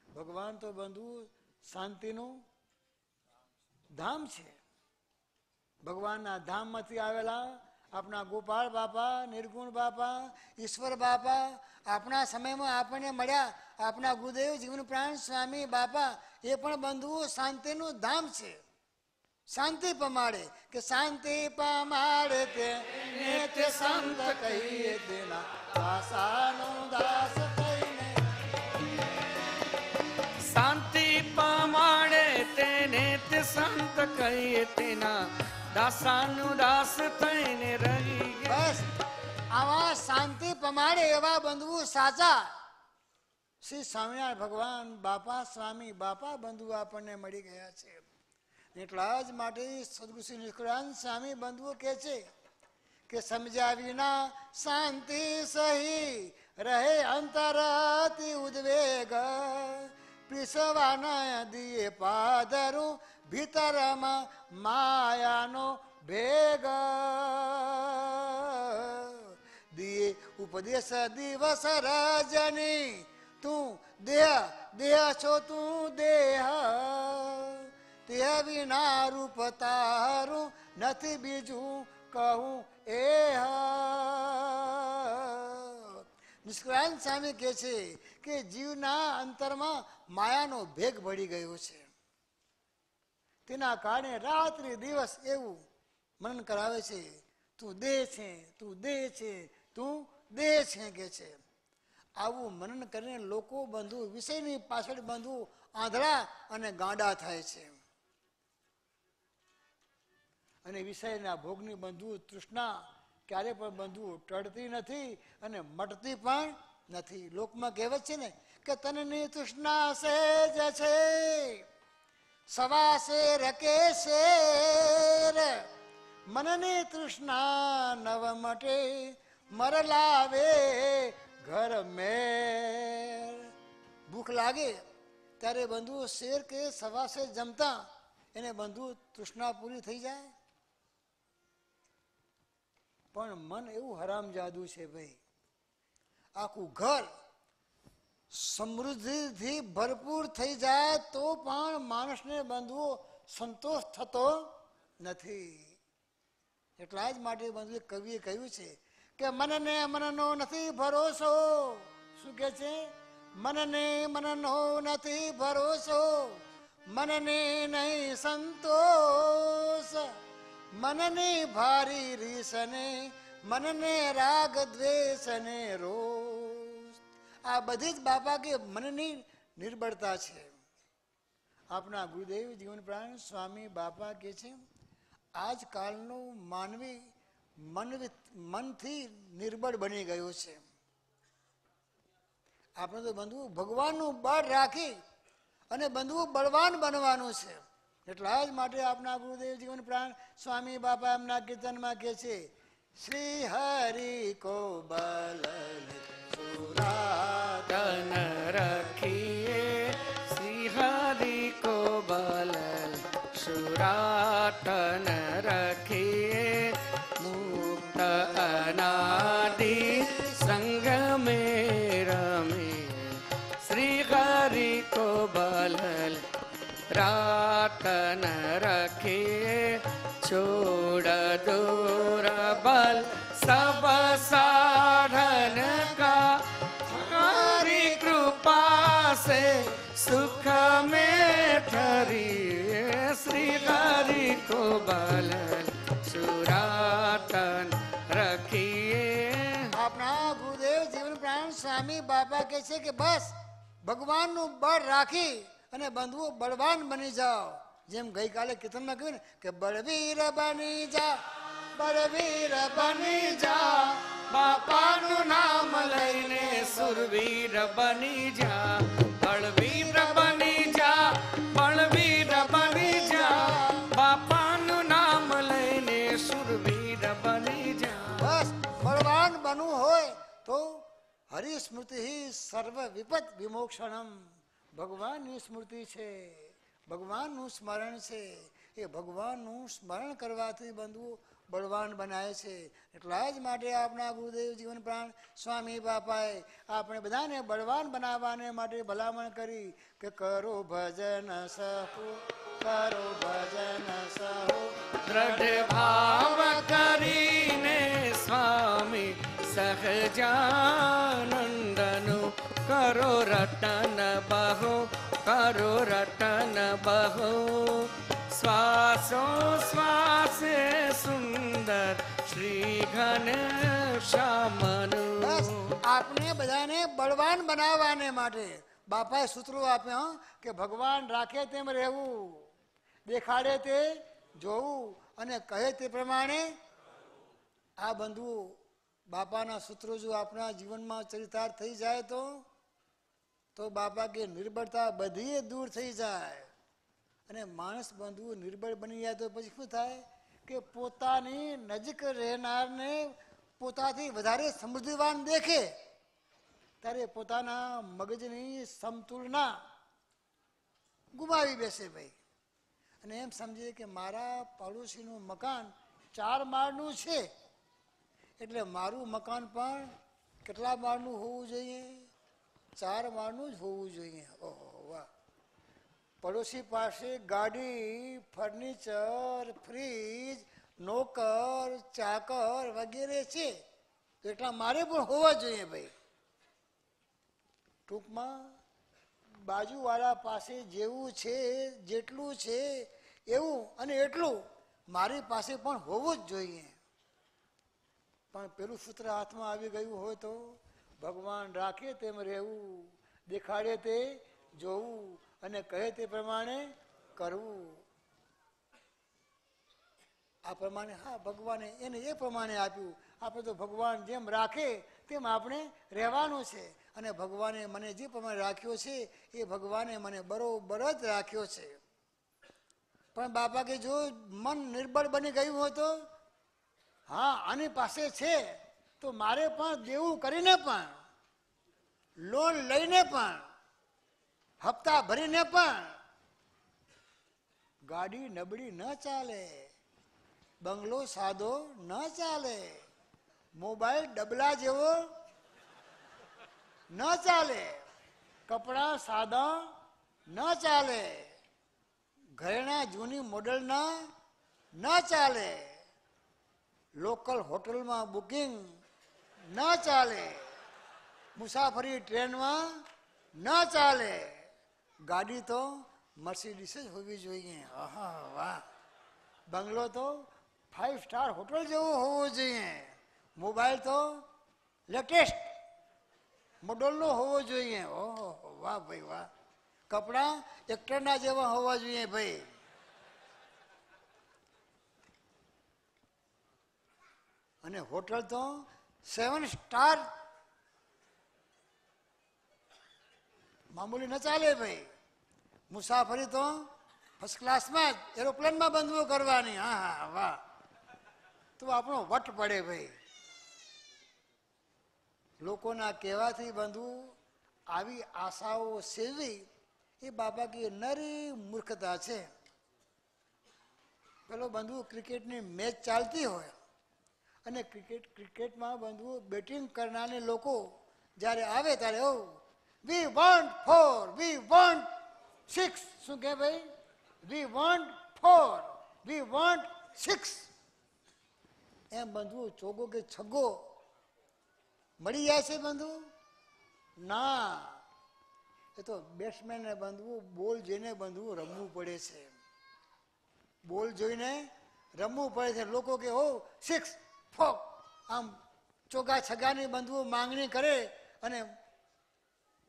ભગવાન તો બંધુ શાંતિનું ધામ છે. ભગવાનના ધામમાંથી આવેલા આપણા ગોપાળ બાપા, નિર્ગુણ બાપા, ઈશ્વર બાપા આપણા સમયમાં આપણને મળ્યા. આપણા ગુરુદેવ જીવન પ્રાણ સ્વામી બાપા એ પણ બંધુઓ શાંતિનું ધામ છે. શાંતિ પમાડે કે શાંતિ પમાડે તે સંત કહીએ તેના દાસાનો દાસ થઈને. શાંતિ પમાડે તેને તે સંત કહીએ તેના દાસાનું દાસ થઈને રહી. બસ આવા શાંતિ પમાડે એવા બંધુઓ સાચા શ્રી સ્વામિનારાયણ ભગવાન બાપા સ્વામી બાપા બંધુ આપણને મળી ગયા છે. એટલા જ માટે સદગુરુ શ્રી નિષ્કુળાનંદ સ્વામી બંધુઓ કહે છે કે સમજ્યા વિના શાંતિ સહી રહે અંતરથી ઉદ્વેગ પીસવાના દિયે પાદરું ભીતરમાં માયાનો ભેગ દિયે ઉપદેશ દિવસ રજની તું દેહ દેહ છો તું દેહ તે વિના રૂપ તારું નથી બીજું કહું એ. નિષ્કુળાનંદ સ્વામી કહે છે કે જીવના અંતરમાં માયાનો ભેગ ભળી ગયો છે. તેના કારણે રાત્રિ દિવસ એવું મનન કરાવે છે. તું દેહ છે, તું દેહ છે, તું દેહ છે કે છે. આવું મનન કરીને લોકો બંધુ વિષયની પાછળ બંધુ આંધળા અને ગાંડા થાય છે. અને વિષયના ભોગની બંધુ તૃષ્ણા ક્યારે પણ બંધુ ટળતી નથી અને મટતી પણ નથી. લોકમાં કહેવત છે ને કે તનની તૃષ્ણા સહેજ છે, સવા શેર કે શેર, મનની તૃષ્ણા નવ મટે, મર લાવે ઘર મેર. ભૂખ લાગે ત્યારે બંધુ શેર કે સવા શેર જમતા એને બંધુ તૃષ્ણા પૂરી થઈ જાય. પણ મન એવું હરામ જાદુ છે ભાઈ, આખું ઘર સમૃદ્ધિથી ભરપૂર થઈ જાય તો પણ માણસને બંધુઓ સંતોષ થતો નથી. એટલા જ માટે બંધુ કવિએ કહ્યું છે કે મનને મનનો નથી ભરોસો. શું કે છે? મનને મનનો નથી ભરોસો, મનને નહીં સંતોષ, મનની ભારી રીસને, મનને રાગ દ્વેષને રોષ. આ બધી જ બાપા કે મનની નિર્બળતા છે. આપણા ગુરુદેવ જીવન પ્રાણ સ્વામી બાપા કે છે આજકાલનો માનવી મનથી નિર્બળ બની ગયો છે. આપણે તો બંધુ ભગવાનનું બળ રાખી અને બંધુ બળવાન બનવાનું છે. એટલા જ માટે આપણા ગુરુદેવ જીવન પ્રાણ સ્વામી બાપા એમના કીર્તનમાં કહે છે શ્રી હરિ કો બલ સુરાતન રખીએ, શ્રી હરિ કો બલ સુરાતન રખીએ, મુક્ત અનાદિ સંગ में रमे, श्री हरि को बल रातन रखिए, छोड़ दूर बल सब साधन का, हरि कृपा से सुख में ठहरिए, श्री हरि को बल सुरातन रखिए. આપણા ગુરુદેવ જીવન પ્રાણ સ્વામી બાપા કહે છે કે બસ ભગવાનનું બળ રાખી અને બંધુઓ બળવાન બની જાઓ. જેમ ગઈકાલે કીર્તનમાં કહ્યું ને કે બળવીર બની જા, બળવીર બની જા, બાપાનું નામ લઈને સુરવીર બની જા, બળવીર બની જા, બળવીર બની જા, બાપાનું નામ લઈને સુરવીર બની જા. બસ બળવાન બનવું હોય તો હરિસ્મૃતિ સર્વ વિપત વિમોક્ષણમ. ભગવાનની સ્મૃતિ છે, ભગવાનનું સ્મરણ છે. એ ભગવાનનું સ્મરણ કરવાથી બંધુ બળવાન બનાય છે. એટલા જ માટે આપણા ગુરુદેવ જીવન પ્રાણ સ્વામી બાપાએ આપણે બધાને બળવાન બનાવવાને માટે ભલામણ કરી કે કરો ભજન સહુ, કરો ભજન સહુ, દ્રઢ ભાવ કરીને સ્વામી સહજાનંદનું કરો રટન બહુ, કરો રટન બહુ, શ્વાસો શ્વાસે સુંદર શ્રી ઘનશ્યામનું. બસ આપણે બધાને બળવાન બનાવવાને માટે બાપાએ સૂત્રો આપ્યા કે ભગવાન રાખે તેમ રહેવું, દેખાડે તે જોવું અને કહે તે પ્રમાણે. આ બંધુ બાપાના સૂત્રો જો આપણા જીવનમાં ચરિતાર્થ થઈ જાય તો બાપા કે નિર્બળતા બધી દૂર થઈ જાય. અને માણસ બંધુ નિર્બળ બની જાય તો પછી શું થાય કે પોતાની નજીક રહેનારને પોતાથી વધારે સમૃદ્ધિવાન દેખે ત્યારે પોતાના મગજની સમતુલના ગુમાવી બેસે ભાઈ. અને એમ સમજે કે મારા પાડોશીનું મકાન 4 માળનું છે એટલે મારું મકાન પણ કેટલા માળનું હોવું જોઈએ? 4 માળનું જ હોવું જોઈએ. ઓહો વાહ! પડોશી પાસે ગાડી, ફર્નિચર, ફ્રીજ, નોકર, ચાકર વગેરે છે તો એટલા મારે પણ હોવા જોઈએ ભાઈ. ટૂંકમાં બાજુવાળા પાસે જેવું છે, જેટલું છે એવું અને એટલું મારી પાસે પણ હોવું જ જોઈએ. પણ પેલું સૂત્ર હાથમાં આવી ગયું હોય તો ભગવાન રાખે તેમ રહેવું, દેખાડે તે જોવું અને કહે તે પ્રમાણે કરવું. આ પ્રમાણે હા ભગવાને એને એ પ્રમાણે આપ્યું. આપણે તો ભગવાન જેમ રાખે તેમ આપણે રહેવાનું છે. અને ભગવાને મને જે પ્રમાણે રાખ્યો છે એ ભગવાને મને બરોબર જ રાખ્યો છે. પણ બાપા કે જો મન નિર્બળ બની ગયું હોય તો હા આની પાસે છે તો મારે પણ દેવું કરીને પણ, લોન લઈને પણ, હપ્તા ભરીને પણ ગાડી નબળી ન ચાલે, બંગલો સાદો ન ચાલે, મોબાઈલ ડબલા જેવો ન ચાલે, કપડા સાદા ન ચાલે, ઘરેણા જૂની મોડલના ન ચાલે, લોકલ હોટલમાં બુકિંગ ન ચાલે, મુસાફરી ટ્રેનમાં ન ચાલે. ગાડી તો મર્સિડીસ જ હોવી જોઈએ. આહા વાહ. બંગલો તો 5 સ્ટાર હોટલ જેવો હોવો જોઈએ. મોબાઈલ તો લેટેસ્ટ મોડલનો હોવો જોઈએ. ઓહો વાહ ભાઈ વાહ. કપડાં એક્ટરના જેવા હોવા જોઈએ ભાઈ. અને હોટલ તો 7 સ્ટાર મામૂલી ન ચાલે ભાઈ. મુસાફરી તો ફર્સ્ટ ક્લાસમાં જ એરોપ્લેનમાં બંધવું કરવાની. હા હા વાહ. તો આપણો વટ પડે ભાઈ. લોકોના કહેવાથી બંધવું, આવી આશાઓ સેવી એ બાબા કી નરી મૂર્ખતા છે. પેલો બંધુ ક્રિકેટની મેચ ચાલતી હોય અને ક્રિકેટમાં બંધુ બેટિંગ કરનારને લોકો જ્યારે આવે ત્યારે વી વોન્ટ 4, વી વોન્ટ 6. શું કે ભાઈ? We want 4, we want 6. એમ બંધુ ચોગો કે છગ્ગો મળી જાય છે બંધુ? ના, એ તો બેટ્સમેનને બંધવું, બોલ જોઈને બંધવું રમવું પડે છે. બોલ જોઈને રમવું પડે છે. લોકો કે 6, 4 આમ ચોગા છગ્ગાની બંધવું માંગણી કરે અને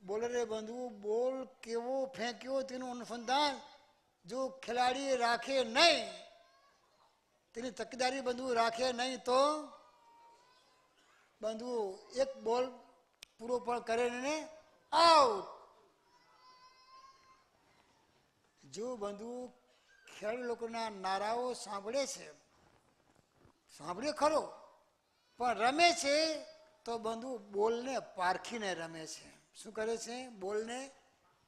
બોલરે બંધવું બોલ કેવો ફેંક્યો તેનું અનુસંધાન જો ખેલાડી રાખે નહીં, તેની તકેદારી બંધવું રાખે નહીં તો બંધવું એક બોલ પૂરો પણ કરે ને આઉટ. જો બંધવું ખેલાડી લોકોના નારાઓ સાંભળે છે, સાંભળે ખરો, પણ રમે છે તો બંધુ બોલને પારખીને રમે છે. શું કરે છે? બોલને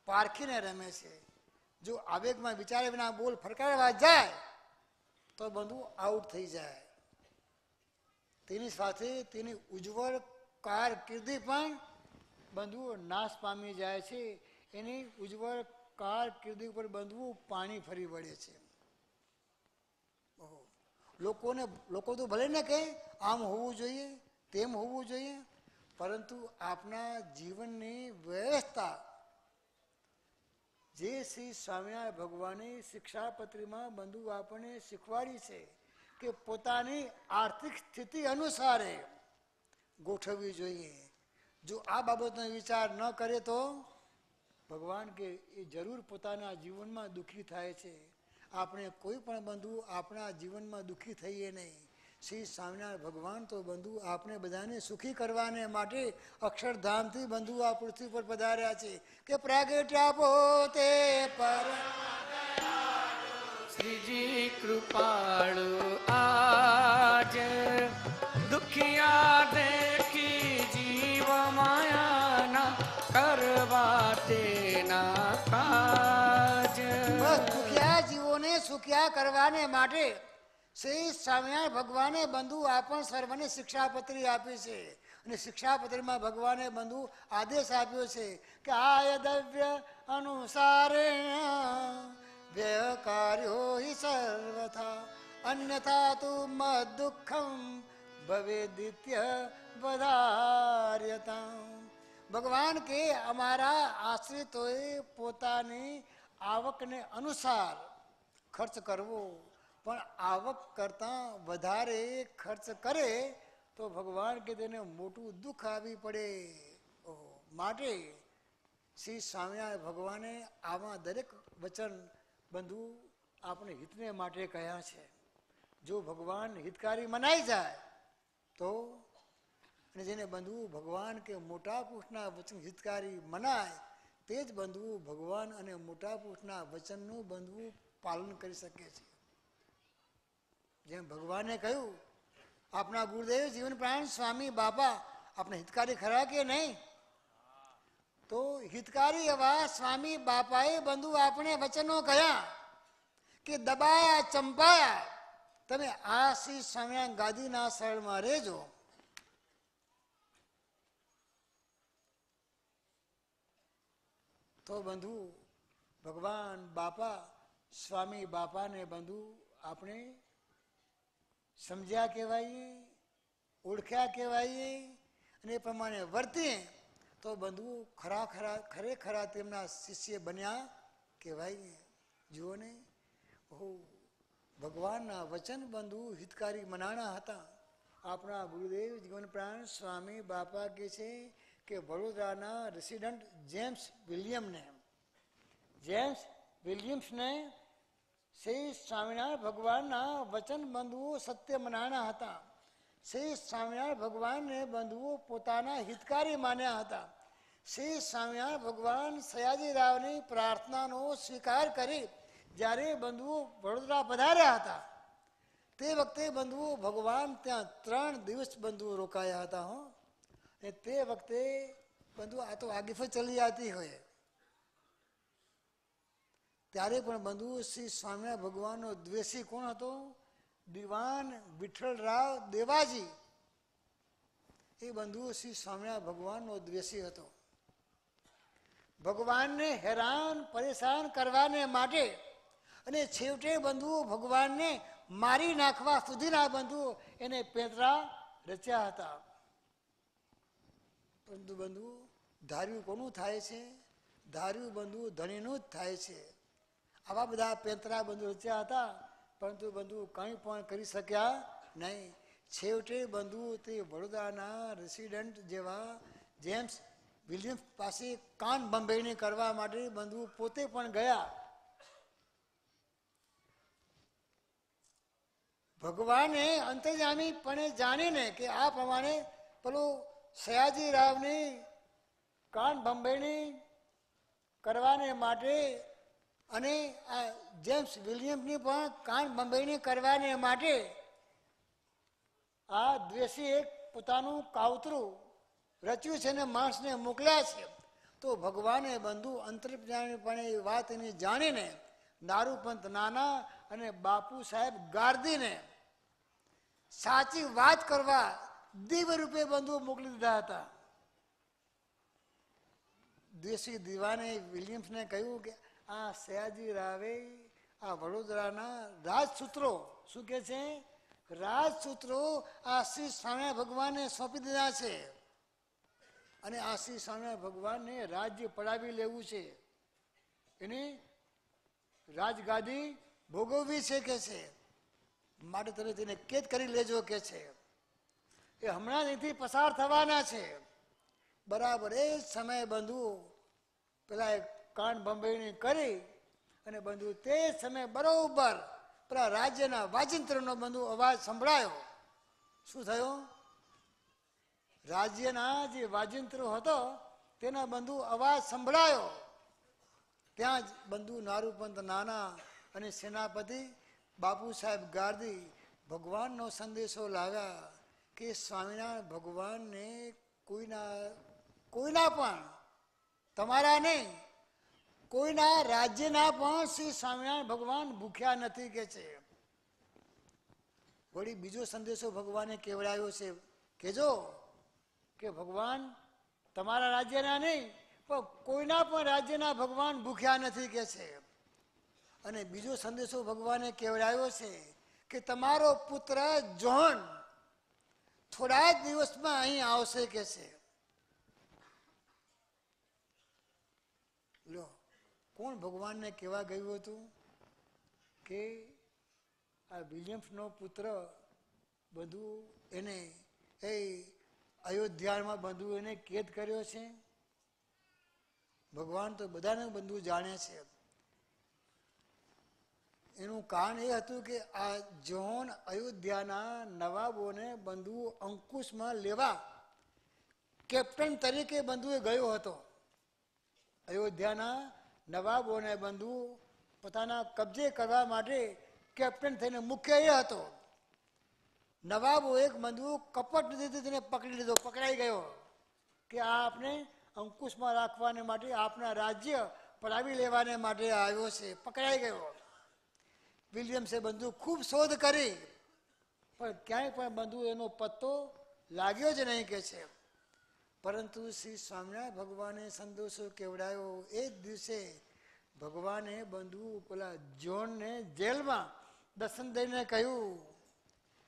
પારખીને રમે છે. જો આવેગમાં વિચારે વિના બોલ ફરકાવવા જાય તો બંધુ આઉટ થઈ જાય. તેની સાથે તેની ઉજ્જવળ કારકિર્દી પણ બંધુ નાશ પામી જાય છે. એની ઉજ્જવળ કારકિર્દી ઉપર બંધવું પાણી ફરી વળે છે. લોકો તો ભલે ને કે આમ હોવું જોઈએ, તેમ હોવું જોઈએ, પરંતુ આપણા જીવનની વ્યવસ્થા જે શ્રી સ્વામિનારાયણ ભગવાને શિક્ષાપત્રીમાં બંધુ આપણને શીખવાડી છે કે પોતાની આર્થિક સ્થિતિ અનુસારે ગોઠવવી જોઈએ. જો આ બાબતનો વિચાર ન કરે તો ભગવાન કે એ જરૂર પોતાના જીવનમાં દુઃખી થાય છે. આપણે કોઈ પણ બંધુ આપણા જીવનમાં દુઃખી થઈએ નહીં. શ્રી સ્વામિનારાયણ ભગવાન તો બંધુ આપણે બધાને સુખી કરવાને માટે અક્ષરધામથી બંધુ આ પૃથ્વી પર પધાર્યા છે કે પ્રાગટ્યા પોતે પર શ્રીજી કૃપાળુ આજ દુખિયા દેખી જીવ માયાના કરવા તેના કાજ. બસ દુખિયા જીવોને સુખિયા કરવાને માટે શ્રી સ્વામિનારાયણ ભગવાને બંધુ આપણ સર્વને શિક્ષાપત્રી આપી છે. અને શિક્ષાપત્રીમાં ભગવાને બંધુ આદેશ આપ્યો છે કે આય દ્રવ્ય અનુસારેણ વ્યય કાર્યો હિ સર્વથા અન્યથા તુ મદ દુઃખમ ભવેદિત્ય વધાર્યતા. ભગવાન કે અમારા આશ્રિતોએ પોતાની આવકને અનુસાર ખર્ચ કરવો, પણ આવક કરતાં વધારે ખર્ચ કરે તો ભગવાન કે તેને મોટું દુઃખ આવી પડે. માટે શ્રી સ્વામિનારાયણ ભગવાને આમાં દરેક વચન બંધુ આપણે હિતને માટે કહ્યા છે. જો ભગવાન હિતકારી મનાઈ જાય તો, અને જેને બંધુ ભગવાન કે મોટા પુરુષના વચન હિતકારી મનાય તે જ બંધુ ભગવાન અને મોટા પુરુષના વચનનું બંધુ પાલન કરી શકે છે. જેમ ભગવાને કહ્યું, આપણા ગુરુદેવ જીવન પ્રાણ સ્વામી બાપા આપણે હિતકારી ખરા કે નહીં? તો હિતકારી એવા સ્વામી બાપાએ બંધુ આપણે વચનો કહ્યા કે દબાયા ચંપાયા તમે આ શ્રી સ્વામિનારાયણ ગાદીના શરણમાં રહેજો. તો બંધુ ભગવાન બાપા સ્વામી બાપાને બંધુ આપણે સમજ્યા કહેવાઈએ, ઓળખ્યા કહેવાઈએ, અને એ પ્રમાણે વર્તીએ તો બંધુ ખરેખરા તેમના શિષ્ય બન્યા કહેવાઈએ. જુઓ ને, ભગવાનના વચન બંધુ હિતકારી મનાણા હતા. આપણા ગુરુદેવ જીવન પ્રાણ સ્વામી બાપા કહે છે કે વડોદરાના રેસિડન્ટ જેમ્સ વિલિયમ્સને શ્રી સ્વામિનારાયણ ભગવાનના વચન બંધુઓ સત્ય મનાણા હતા. શ્રી સ્વામિનારાયણ ભગવાનને બંધુઓ પોતાના હિતકારી માન્યા હતા. શ્રી સ્વામિનારાયણ ભગવાન સયાજીરાવની પ્રાર્થનાનો સ્વીકાર કરી જ્યારે બંધુઓ વડોદરા પધાર્યા હતા તે વખતે બંધુઓ ભગવાન ત્યાં 3 દિવસ બંધુઓ રોકાયા હતા. અને તે વખતે બંધુ આ તો આગીફ ચલી આતી હોય ત્યારે પણ બંધુ શ્રી સ્વામિનારાયણ ભગવાનનો દ્વેષી કોણ હતો? દિવાન વિઠ્ઠલરાવ દેવાજી. એ બંધુ શ્રી સ્વામિનારાયણ ભગવાનનો દ્વેષી હતો. ભગવાનને હેરાન પરેશાન કરવાને માટે અને છેવટે બંધુઓ ભગવાનને મારી નાખવા સુધીના બંધુઓ એને પેંતરા રચ્યા હતા. પરંતુ બંધુ ધાર્યું કોનું થાય છે? ધાર્યું બંધુ ધણીનું જ થાય છે. આવા બધા પેંતરા બંધુ રચ્યા હતા, પરંતુ બંધુ કંઈ પણ કરી શક્યા નહીં. છેવટે બંધુ તે વડોદરાના રેસિડન્ટ જેવા જેમ્સ વિલિયમ્સ પાસે કાન બંભેણી કરવા માટે બંધુ પોતે પણ ગયા. ભગવાને અંતર્યામી પણ જાણીને કે આ પ્રમાણે પેલું સયાજીરાવની કાન બંભેણી કરવાને માટે અને આ જેમ્સ વિલિયમ્સની પણ કાન બંભેણી કરવાને માટે આ દ્વેષી એક પોતાનું કાવતરું રચ્યું છે ને માણસને મોકલ્યા છે. તો ભગવાને બંધુ અંતર્યામીપણે એ વાત એની જાણીને નારૂપંત નાના અને બાપુ સાહેબ ગાર્દીને સાચી વાત કરવા દિવ્ય રૂપે બંધુઓ મોકલી દીધા હતા. દ્વેષી દિવાને વિલિયમ્સને કહ્યું કે આ સયાજી રાવે આ વડોદરાના રાજસૂત્રો શું કે છે? રાજસૂત્રો આ શ્રી સ્વામિનારાયણ ભગવાનને સોંપી દીધા છે અને આ શ્રી સ્વામિનારાયણ ભગવાનને રાજ્ય પડાવી લેવું છે, એની રાજગાદી ભોગવવી છે કે છે. માટે તમે તેને કેદ કરી લેજો કે છે. એ હમણાં અહીંથી પસાર થવાના છે. બરાબર એ જ સમયે બંધુ પેલા કાન બંભેણી કરી અને બંધુ તે સમયે બરોબર પેલા રાજ્યના વાજિંત્રનો બંધુ અવાજ સંભળાયો. શું થયું? રાજ્યના જે વાજિંત્રો હતો તેના બંધુ અવાજ સંભળાયો. ત્યાં જ બંધુ નારૂપંત નાના અને સેનાપતિ બાપુ સાહેબ ગાર્દી ભગવાનનો સંદેશો લાવ્યા કે સ્વામિનારાયણ ભગવાનને કોઈના પણ તમારા નહીં કોઈના રાજ્યના પણ શ્રી સ્વામિનારાયણ ભગવાન ભૂખ્યા નથી કે છે. વળી બીજો સંદેશો ભગવાને કેવડાવ્યો છે, કેજો કે ભગવાન તમારા રાજ્યના નહીં પણ કોઈના પણ રાજ્યના ભગવાન ભૂખ્યા નથી કે છે. અને બીજો સંદેશો ભગવાને કેવડાવ્યો છે કે તમારો પુત્ર જોહન થોડા જ દિવસમાં અહીં આવશે કે છે. લો, કોણ ભગવાનને કહેવા ગયું હતું કે આ વિલિયમ્સનો પુત્ર બધું એને એ અયોધ્યામાં બધું એને કેદ કર્યો છે. ભગવાન તો બધાને બધું જાણે છે. એનું કારણ એ હતું કે આ જોન અયોધ્યાના નવાબોને બંધુ અંકુશમાં લેવા કેપ્ટન તરીકે બંધુએ ગયો હતો. અયોધ્યાના નવાબોને બંધુ પોતાના કબજે કરવા માટે કેપ્ટન થઈને મુખ્ય એ હતો. નવાબો એક બંધુ કપટ રીતે તેને પકડી લીધો, પકડાઈ ગયો કે આ આપણે અંકુશમાં રાખવાને માટે આપણા રાજ્ય પડાવી લેવાને માટે આવ્યો છે, પકડાઈ ગયો. વિલિયમ્સે બંધુ ખૂબ શોધ કરી પણ ક્યાંય પણ બંધુ એનો પત્તો લાગ્યો જ નહીં કે છે. પરંતુ શ્રી સ્વામિનારાયણ ભગવાને સંદેશો કેવડાયો. એ જ દિવસે ભગવાને બંધુ પેલા જોનને જેલમાં દર્શન દઈને કહ્યું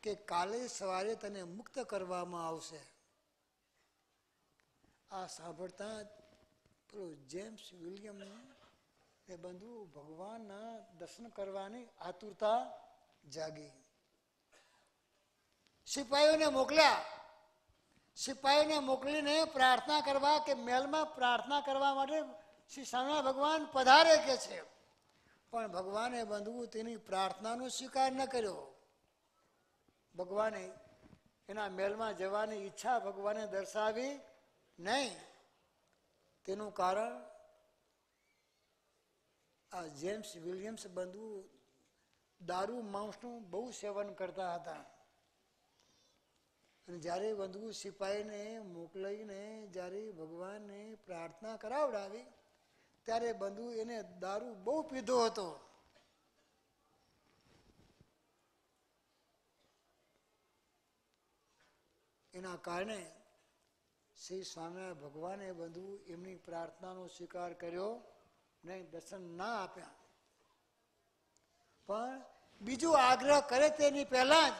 કે કાલે સવારે તને મુક્ત કરવામાં આવશે. આ સાંભળતા પેલો જેમ્સ વિલિયમ એ બંધુ ભગવાનના દર્શન કરવાની આતુરતા જાગી. સિપાહીઓને મોકલ્યા. સિપાહીઓને મોકલીને પ્રાર્થના કરવા કે મહેલમાં પ્રાર્થના કરવા માટે શ્રી સ્વામિનારાયણ ભગવાન પધારે કે છે. પણ ભગવાને બંધુ તેની પ્રાર્થનાનો સ્વીકાર ન કર્યો. ભગવાને એના મહેલમાં જવાની ઈચ્છા ભગવાને દર્શાવી નહીં. તેનું કારણ આ જેમ્સ વિલિયમ્સ બંધુ દારૂ માંસનું બહુ સેવન કરતા હતા. અને જ્યારે બંધુ સિપાહીને મોકલીને જ્યારે ભગવાનને પ્રાર્થના કરાવડાવી ત્યારે બંધુ એને દારૂ બહુ પીધો હતો. એના કારણે શ્રી સ્વામિનારાયણ ભગવાને બંધુ એમની પ્રાર્થનાનો સ્વીકાર કર્યો નહીં, દર્શન ના આપ્યા. પણ બીજો આગ્રહ કરે તેની પહેલા જ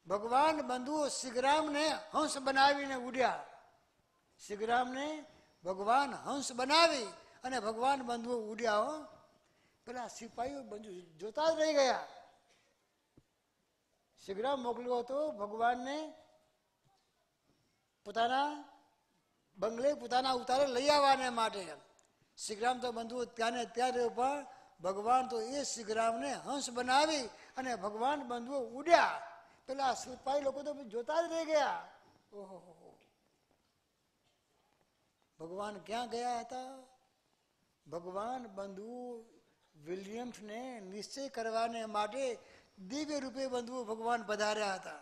ભગવાન બંધુ શ્રીગ્રામને હંસ બનાવીને ઉડ્યા. શ્રીગ્રામને ભગવાન હંસ બનાવી અને ભગવાન બંધુઓ ઉડ્યા. હો, પેલા સિપાહીઓ બંધુ જોતા જ રહી ગયા. શ્રીગ્રામ મોકલ્યો હતો ભગવાનને પોતાના બંગલે પોતાના ઉતારે લઈ આવવાને માટે. શ્રીગ્રામ તો બંધુ ત્યાં ને ત્યાં રહ્યો, પણ ભગવાન તો એ શ્રીગ્રામને હંસ બનાવી અને ભગવાન બંધુઓ ઉડ્યા. પેલા સિપાહી લોકો તો જોતા જ રહી ગયા. ઓહો, ભગવાન ક્યાં ગયા હતા? ભગવાન બંધુ વિલિયમ્સને નિશ્ચય કરવાને માટે દિવ્ય રૂપે બંધુઓ ભગવાન પધાર્યા હતા.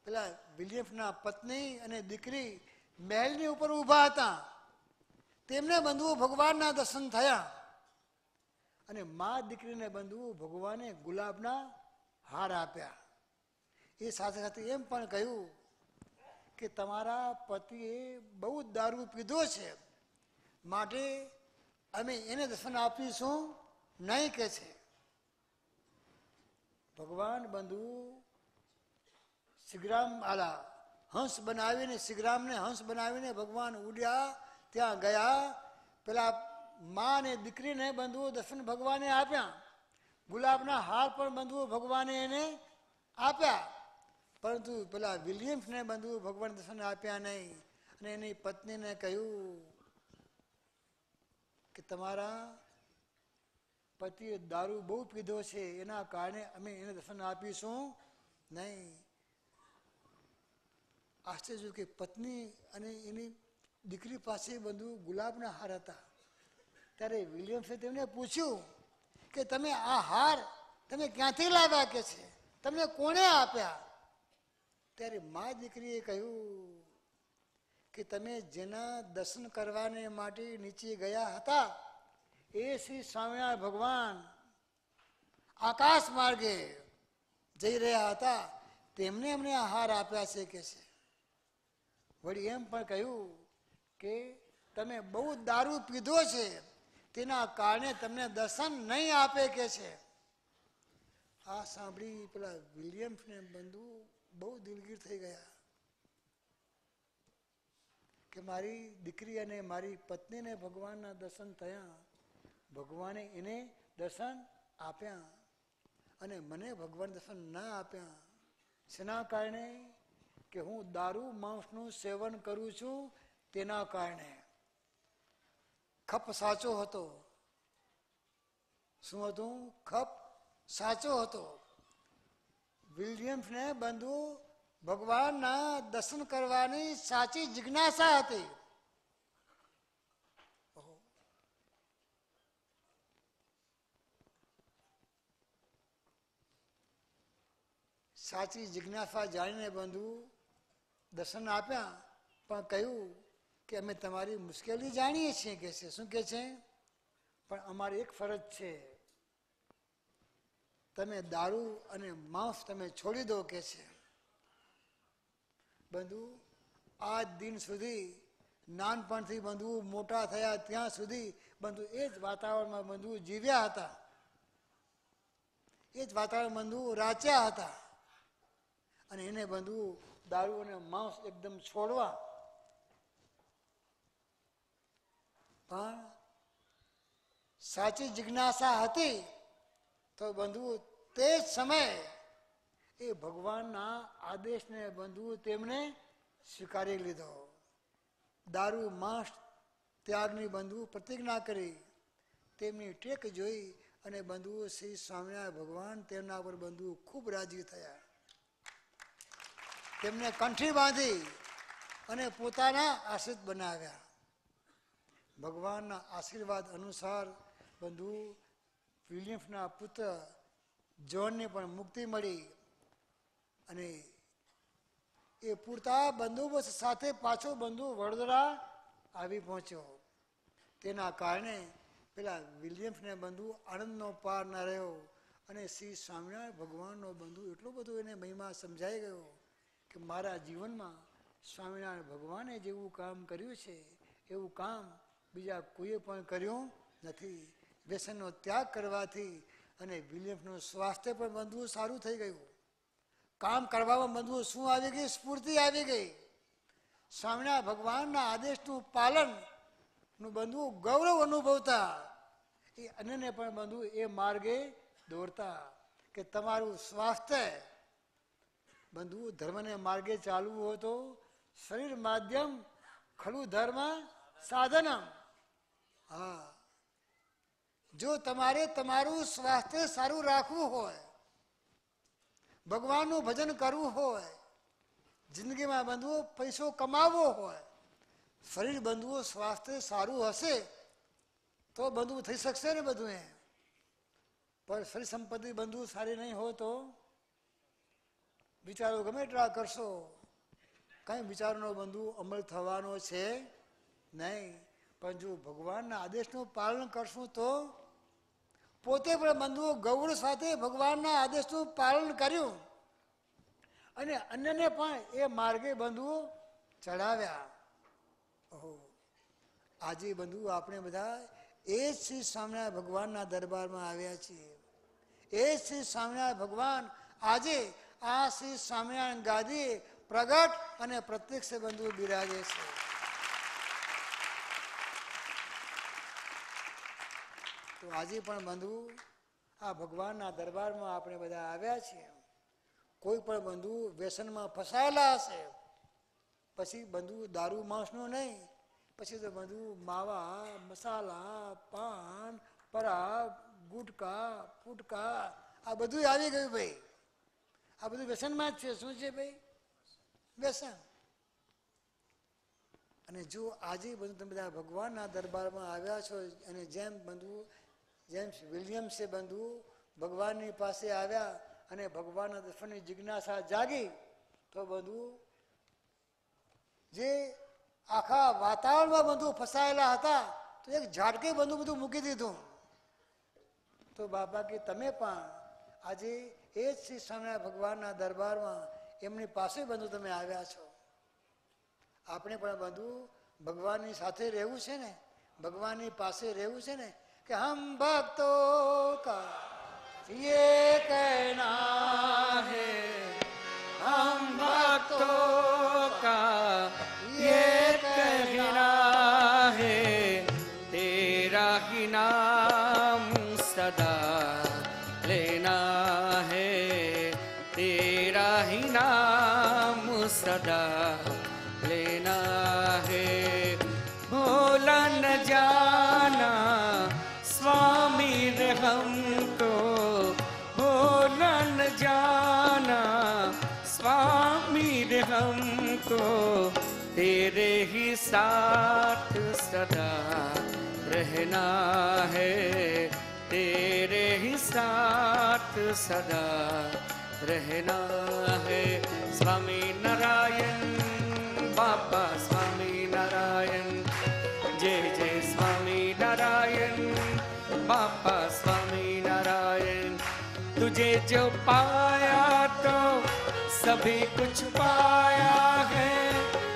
પેલા વિલિયમ્સના પત્ની અને દીકરી મહેલની ઉપર ઊભા હતા. તેમને બંધુઓ ભગવાનના દર્શન થયા. અને મા દીકરીને બંધુઓ ભગવાને ગુલાબના હાર આપ્યા. એ સાથે સાથે એમ પણ કહ્યું કે તમારા પતિએ બહુ દારૂ પીધો છે, માટે અમે એને દર્શન આપીશું નહીં કે છે. ભગવાન બંધુ શ્રીગ્રામ આલા હંસ બનાવીને શ્રીગ્રામને હંસ બનાવીને ભગવાન ઉડ્યા. ત્યાં ગયા. પેલા મા અને દીકરીને બંધુઓ દર્શન ભગવાને આપ્યા. ગુલાબના હાર પણ બંધુઓ ભગવાને એને આપ્યા. પરંતુ પેલા વિલિયમ્સને બંધુઓ ભગવાન દર્શન આપ્યા નહીં. અને એની પત્નીને કહ્યું કે તમારા પતિએ દારૂ બહુ પીધો છે, એના કારણે અમે એને દર્શન આપીશું નહીં. આશ્ચર્ય કે પત્ની અને એની દીકરી પાસે બંધુ ગુલાબના હાર હતા. ત્યારે વિલિયમ્સે તેમને પૂછ્યું કે તમે આ હાર તમે ક્યાંથી લાવ્યા કે છે, તમને કોણે આપ્યા? ત્યારે મા દીકરીએ કહ્યું કે તમે જેના દર્શન કરવાને માટે નીચે ગયા હતા એ શ્રી સ્વામિનારાયણ ભગવાન આકાશ માર્ગે જઈ રહ્યા હતા, તેમને અમને આહાર આપ્યા છે કે છે. વળી એમ પણ કહ્યું કે તમે બહુ દારૂ પીધો છે, તેના કારણે તમને દર્શન નહીં આપે કે છે. આ સાંભળી પેલા વિલિયમ્સને બંધુ બહુ દિલગીર થઈ ગયા કે મારી દીકરી અને મારી પત્નીને ભગવાનના દર્શન થયા, ભગવાને એને દર્શન આપ્યા અને મને ભગવાન દર્શન ના આપ્યા. શેના કારણે? કે હું દારૂ માંસનું સેવન કરું છું તેના કારણે. ખપ સાચો હતો. શું હતું? ખપ સાચો હતો. વિલિયમ્સને બંધુ ભગવાનના દર્શન કરવાની સાચી જિજ્ઞાસા હતી. સાચી જિજ્ઞાસા જાણીને બંધુ દર્શન આપ્યા, પણ કહ્યું કે અમે તમારી મુશ્કેલી જાણીએ છીએ કે છે. શું કે છે? પણ અમારી એક ફરજ છે, તમે દારૂ અને માંસ તમે છોડી દો કે છે. બંધુ આજ દિન સુધી નાનપણથી બંધુ મોટા થયા ત્યાં સુધી બંધુ એ જ વાતાવરણમાં બંધુ જીવ્યા હતા, એ જ વાતાવરણ બંધુ રાચ્યા હતા. અને એને બંધુ દારૂ અને માંસ એકદમ છોડવા, પણ સાચી જિજ્ઞાસા હતી તો બંધુ તે જ સમયે એ ભગવાનના આદેશને બંધુ તેમણે સ્વીકારી લીધો. દારૂ માંસ ત્યાગની બંધુ પ્રતિજ્ઞા કરી. તેમની ટેક જોઈ અને બંધુ શ્રી સ્વામિનારાયણ ભગવાન તેમના પર બંધુ ખૂબ રાજી થયા. તેમને કંઠી બાંધી અને પોતાના આશ્રિત બનાવ્યા. ભગવાનના આશીર્વાદ અનુસાર બંધુ વિલિયમ્સના પુત્ર જ્હોનને પણ મુક્તિ મળી અને એ પૂરતા બંદોબસ્ત સાથે પાછો બંધુ વડોદરા આવી પહોંચ્યો. તેના કારણે પેલા વિલિયમ્સને બંધુ આનંદનો પાર ન રહ્યો અને શ્રી સ્વામિનારાયણ ભગવાનનો બંધુ એટલો બધો એને મહિમા સમજાઈ ગયો કે મારા જીવનમાં સ્વામિનારાયણ ભગવાને જેવું કામ કર્યું છે એવું કામ બીજા કોઈએ પણ કર્યું નથી. વ્યસનનો ત્યાગ કરવાથી અને વિલિયમ્સનું સ્વાસ્થ્ય પણ બંધુ સારું થઈ ગયું. કામ કરવામાં બંધુ શું આવી ગઈ? સ્ફૂર્તિ આવી ગઈ. સ્વામિનારાયણ ભગવાનના આદેશનું પાલનનું બંધુ ગૌરવ અનુભવતા એ અન્યને પણ બંધુ એ માર્ગે દોરતા કે તમારું સ્વાસ્થ્ય બંધુ ધર્મને માર્ગે ચાલવું હોય તો શરીર માધ્યમ ખરું ધર્મ સાધનમ. હા, જો તમારે તમારું સ્વાસ્થ્ય સારું રાખવું હોય, ભગવાનનું ભજન કરવું હોય, જિંદગીમાં બંધુઓ પૈસો કમાવવો હોય, શરીર બંધુઓ સ્વાસ્થ્ય સારું હશે તો બંધુ થઈ શકશે ને બધું એ. પણ શરીર સંપત્તિ બંધુ સારી નહીં હોય તો વિચારો ગમે એટલા કરશો, કઈ વિચારોનો બંધુ અમલ થવાનો છે નહીં. પણ જો ભગવાનના આદેશનું પાલન કરશું તો પોતે પણ બંધુઓ ગૌરવ સાથે ભગવાનના આદેશનું પાલન કર્યું અને અન્યને પણ એ માર્ગે બંધુઓ ચડાવ્યા. ઓહો, આજે બંધુઓ આપણે બધા એ જ શ્રી સ્વામિનારાયણ ભગવાનના દરબારમાં આવ્યા છીએ. એ જ શ્રી સ્વામિનારાયણ ભગવાન આજે આ શ્રી સ્વામિનારાયણ ગાદી પ્રગટ અને પ્રત્યક્ષ બંધુ બિરાજે છે. તો આજે પણ બંધુ આ ભગવાનના દરબારમાં આપણે બધા આવ્યા છીએ. કોઈ પણ બંધુ વ્યસનમાં ફસાયેલા હશે, પછી બંધુ દારૂ માંસનું નહીં, પછી તો બંધુ માવા, મસાલા, પાન, પરાગ, ગુટકા, ફૂટકા આ બધું આવી ગયું ભાઈ. આ બધું વ્યસનમાં જ છે. શું છે ભાઈ? વ્યસન. અને જો આજે બધું તમે બધા ભગવાનના દરબારમાં આવ્યા છો અને જેમ બંધુ જેમ્સ વિલિયમ્સે બંધુ ભગવાનની પાસે આવ્યા અને ભગવાનના દર્શનની જિજ્ઞાસા જાગી તો બંધુ જે આખા વાતાવરણમાં બંધુ ફસાયેલા હતા તો એક ઝાટકે બંધુ બધું મૂકી દીધું. તો બાપા કે તમે પણ આજે એ જ શ્રી સ્વામિનારાયણ ભગવાનના દરબારમાં એમની પાસે બંધુ તમે આવ્યા છો. આપણે પણ બંધુ ભગવાનની સાથે રહેવું છે ને, ભગવાનની પાસે રહેવું છે ને कि हम भक्तों का ये कहना है, हम भक्तों का ये कहना है, तेरा ही नाम सदा सदा लेना है। भूला न जाना स्वामी रे हमको, भूला न जाना स्वामी रे हमको, तेरे ही साथ सदा रहना है, तेरे ही साथ सदा रहना है। स्वामी नारायण बापा स्वामी नारायण, जय जय स्वामी नारायण बापा स्वामी नारायण। तुझे जो पाया तो सभी कुछ पाया है,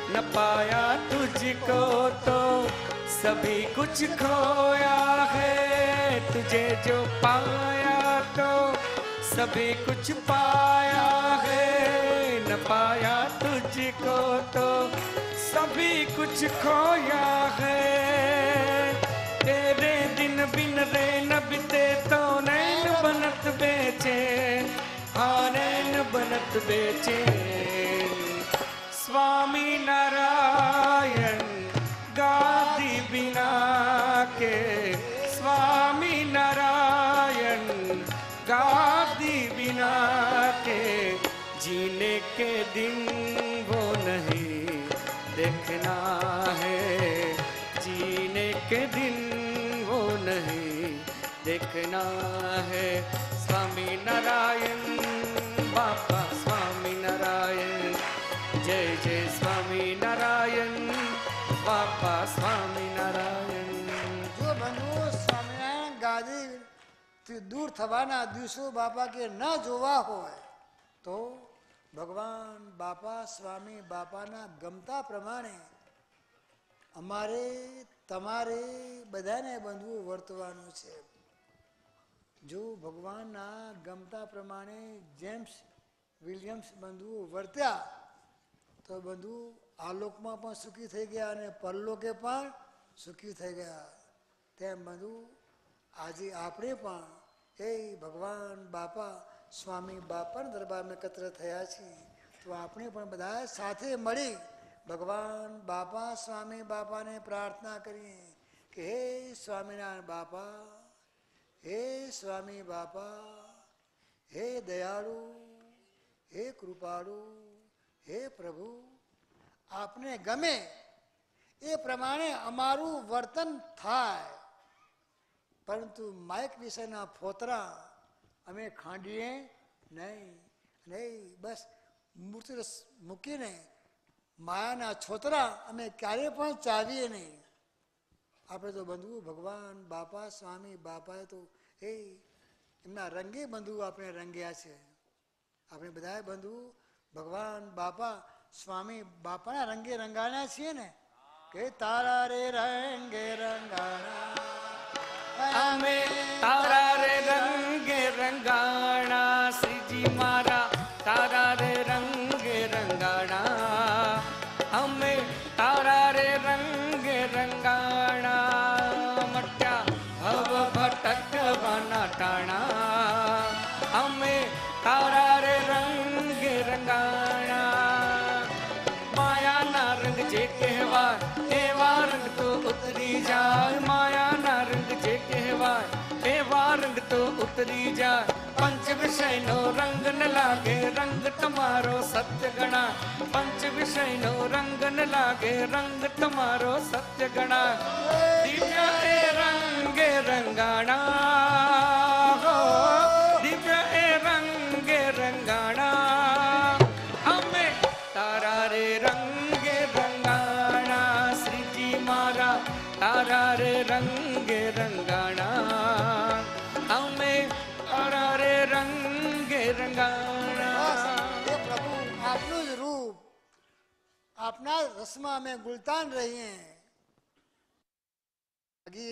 न पाया तुझको तो सभी कुछ खोया है। तुझे जो पाया तो सभी कुछ पाया है, न पाया तुझको तो सभी कुछ खोया है। तेरे दिन बिन रे न बीते तो नैन बनत बेचे, हाँ नैन बनत बेचे। स्वामी नारायण गादी बिना के, स्वामी नारायण गादी बिना के, जीने के दिन वो नहीं देखना है, जीने के दिन वो नहीं देखना है। स्वामी नारायण बापा स्वामी नारायण, जय जय स्वामी नारायण बापा स्वामी नारायण। जो बंधुओ સ્વામિનારાયણ ગાદી દૂર થવાના દિવસો બાપા કે ન જોવા હોય તો ભગવાન બાપા સ્વામી બાપાના ગમતા પ્રમાણે અમારે તમારે બધાને બંધવું વર્તવાનું છે। જો ભગવાનના ગમતા પ્રમાણે જેમ્સ વિલિયમ્સ બંધુઓ વર્ત્યા તો બંધુ આલોકમાં પણ સુખી થઈ ગયા અને પરલોકે પણ સુખી થઈ ગયા। તેમ બંધુ આજે આપણે પણ એ ભગવાન બાપા સ્વામી બાપાના દરબારમાં એકત્ર થયા છીએ, તો આપણે પણ બધા સાથે મળી ભગવાન બાપા સ્વામી બાપાને પ્રાર્થના કરીએ કે હે સ્વામિનારાયણ બાપા, હે સ્વામી બાપા, હે દયાળુ, હે કૃપાળુ, હે પ્રભુ, આપને ગમે એ પ્રમાણે અમારું વર્તન થાય, પરંતુ માઇક વિશેના ફોતરા અમે ખાંડીએ નહીં, નહીં બસ મૂર્તિ મૂકીને માયાના છોતરા અમે ક્યારેય પણ ચાવીએ નહીં। આપણે તો બંધુ ભગવાન બાપા સ્વામી બાપાએ તો એ એમના રંગે બંધુ આપણે રંગ્યા છે। આપણે બધા બંધુ ભગવાન બાપા સ્વામી બાપાના રંગે રંગાણા છીએ ને, કે તારા રે રંગે રંગાણા અમે તારા રે રંગે રંગાણા, શ્રીજી મારા તારા રે રંગે રંગાણા, અમે તારા રે રંગે રંગાણા, મટ્યા ભવ ભટકવાના ટાણા, અમે તારા રે રંગે રંગાણા। માયાના રંગ જે કહેવાય એવા રંગ તો ઉતરી જાય, માયાના રંગ જે કહેવાય એવા રંગ તો ઉતરી જાય। પંચ વિષયનો રંગ ન લાગે રંગ તમારો સત્ય ગણા, પંચ વિષયનો રંગ ન લાગે રંગ તમારો સત્ય ગણા। દિવ્ય એ રંગે રંગાણા હો, દિવ્ય એ રંગે રંગાણા, અમે તારા રે રંગે રંગાણા, શ્રીજી મારા તારા રે રંગે રંગાણા, અમે તારા રે રંગે રંગાણા। હે પ્રભુ, આપનું જ રૂપ આપના રસમાં અમે ગુલતાન રહીએ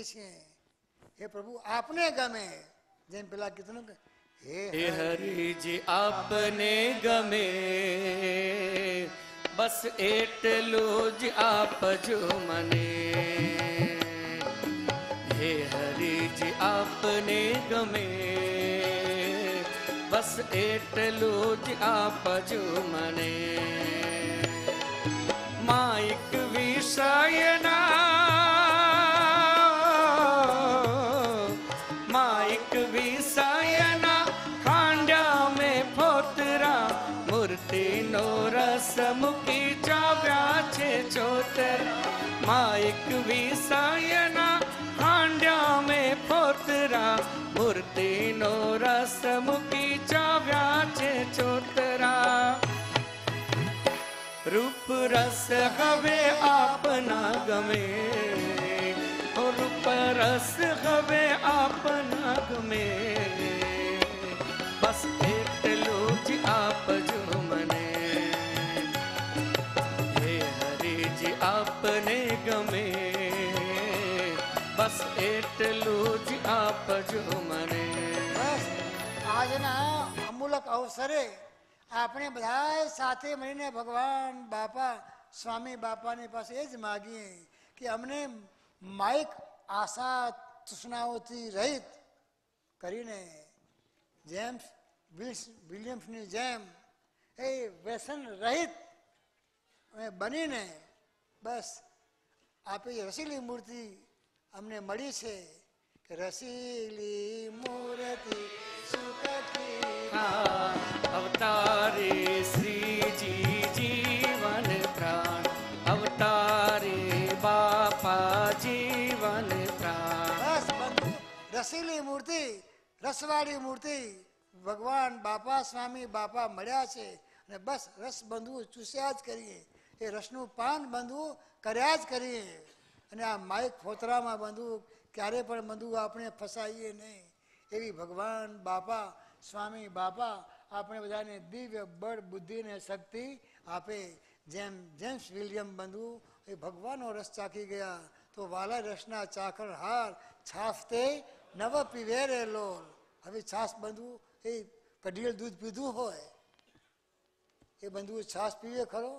છીએ। હે પ્રભુ, આપને ગમે, જેમ પેલા કીધું કે હે હરિજી આપને ગમે, બસ એટલું જ આપજો મને। હે હરિજી આપને ગમે, બસ એટલું જ આપજો મને। મૂકી ચાવ્યા છે ચોતરા માયક વિસાયના હાંડ્યા મેં ફોતરા મૂર્તિનો રસ મૂકી ચાવ્યા છે ચોતરા રૂપ રસ હવે આપના ગમે રૂપ રસ હવે આપના ગમે બસ એટલું જ આપજો મને હે હરિજી આપને ગમે બસ એટલું જ આપજો મને બસ આજના અમૂલક અવસરે આપણે બધા સાથે મળીને ભગવાન બાપા સ્વામી બાપાની પાસે એ જ માગીએ કે અમને માઇક આશા તૃષ્ણાઓથી રહિત કરીને જેમ્સ વિલિયમ્સની જેમ એ વ્યસન રહિત બનીને બસ આપી રસીલી મૂર્તિ અમને મળી છે કે રસીલી મૂર્તિ સુખતી અવતારે શ્રીજી જીવન પ્રાણ અવતારે બાપા જીવન પ્રાણ બસ બંધુ રસીલી મૂર્તિ રસવાળી મૂર્તિ ભગવાન બાપા સ્વામી બાપા મળ્યા છે અને બસ રસ બંધુ ચૂસ્યા જ કરીએ એ રસનું પાન બંધુ કર્યા જ કરીએ અને આ માઇક ફોતરામાં બંધુ ક્યારે પણ બંધુ આપણે ફસાઈએ નહીં એવી ભગવાન બાપા સ્વામી બાપા આપણે બધાને દિવ્ય બળ બુદ્ધિ ને શક્તિ આપે જેમ જેમ્સ વિલિયમ બંધુ એ ભગવાનનો રસ ચાખી ગયા તો વાલા રસના ચાખર હાર છાસતે નવ પીવે રે લોલ હવે છાસ બંધુ એ કઢિયેલ દૂધ પીધું હોય એ બંધુ છાસ પીવે ખરો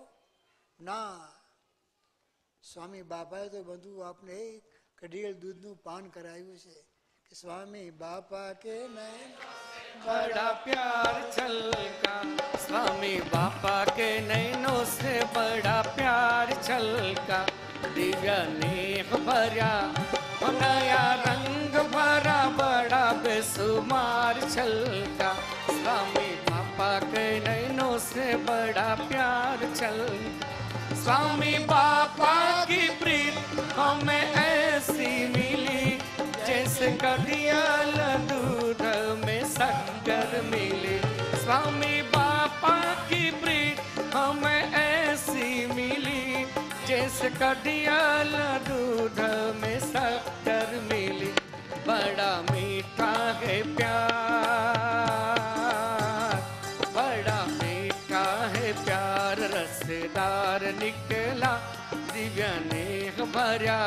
ના સ્વામી બાપાએ તો બંધુ આપણે કઢિયેલ દૂધનું પાન કરાવ્યું છે કે સ્વામી બાપા કે નહીં बड़ा प्यार छलका स्वामी बापा के नैनों से बड़ा प्यार छलका दिव्य नेह भरा नया रंग भरा बड़ा बेसुमार छलका स्वामी बापा के नैनों से बड़ा प्यार छलका स्वामी बापा की प्रीत हमें ऐसी मिली जैसे कड़ियाल दूध में शक्कर मिली स्वामी बापा की प्रीत हमें ऐसी मिली जैसे कड़ियाल दूध में शक्कर मिली बड़ा मीठा है प्यार बड़ा मीठा है प्यार रसदार निकला दिव्य नेह भरा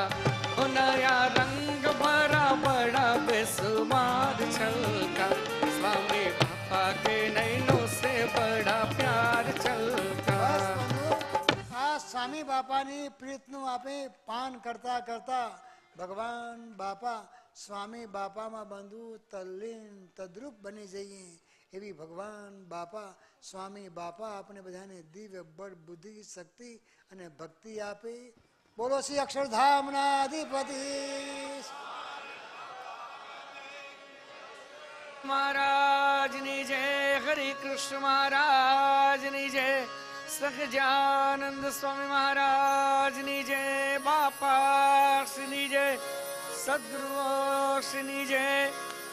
नया रंग भरा बड़ा बेसुमार छलका स्वामी बापा के नैनों से बड़ा प्यार छलका આ સ્વામી બાપાની પ્રીતનું આપણે પાન કરતા કરતા ભગવાન બાપા સ્વામી બાપામાં બંધુ તલ્લીન તદ્રુપ બની જઈએ એવી ભગવાન બાપા સ્વામી બાપા આપણે બધાને દિવ્ય બળ બુદ્ધિ શક્તિ અને ભક્તિ આપે બોલો શ્રી અક્ષરધામના અધિપતિ મહારાજની જય હરિ કૃષ્ણ મહારાજની જય સહજાનંદ સ્વામી મહારાજની જય બાપાશ્રીની જય સદગુરુશ્રીની જય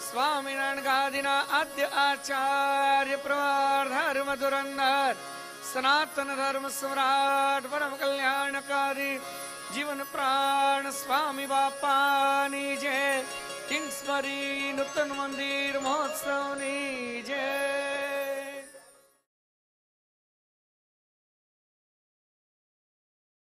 સ્વામિનારાયણ ગાદીના આદ્ય આચાર્ય પ્રવાર ધર્મ ધુરંધર સનાતન ધર્મ સમ્રાટ પરમ કલ્યાણકારી જીવન પ્રાણ સ્વામી બાપાની જય કિંગ્સબરી નૂતન મંદિર મહોત્સવની જય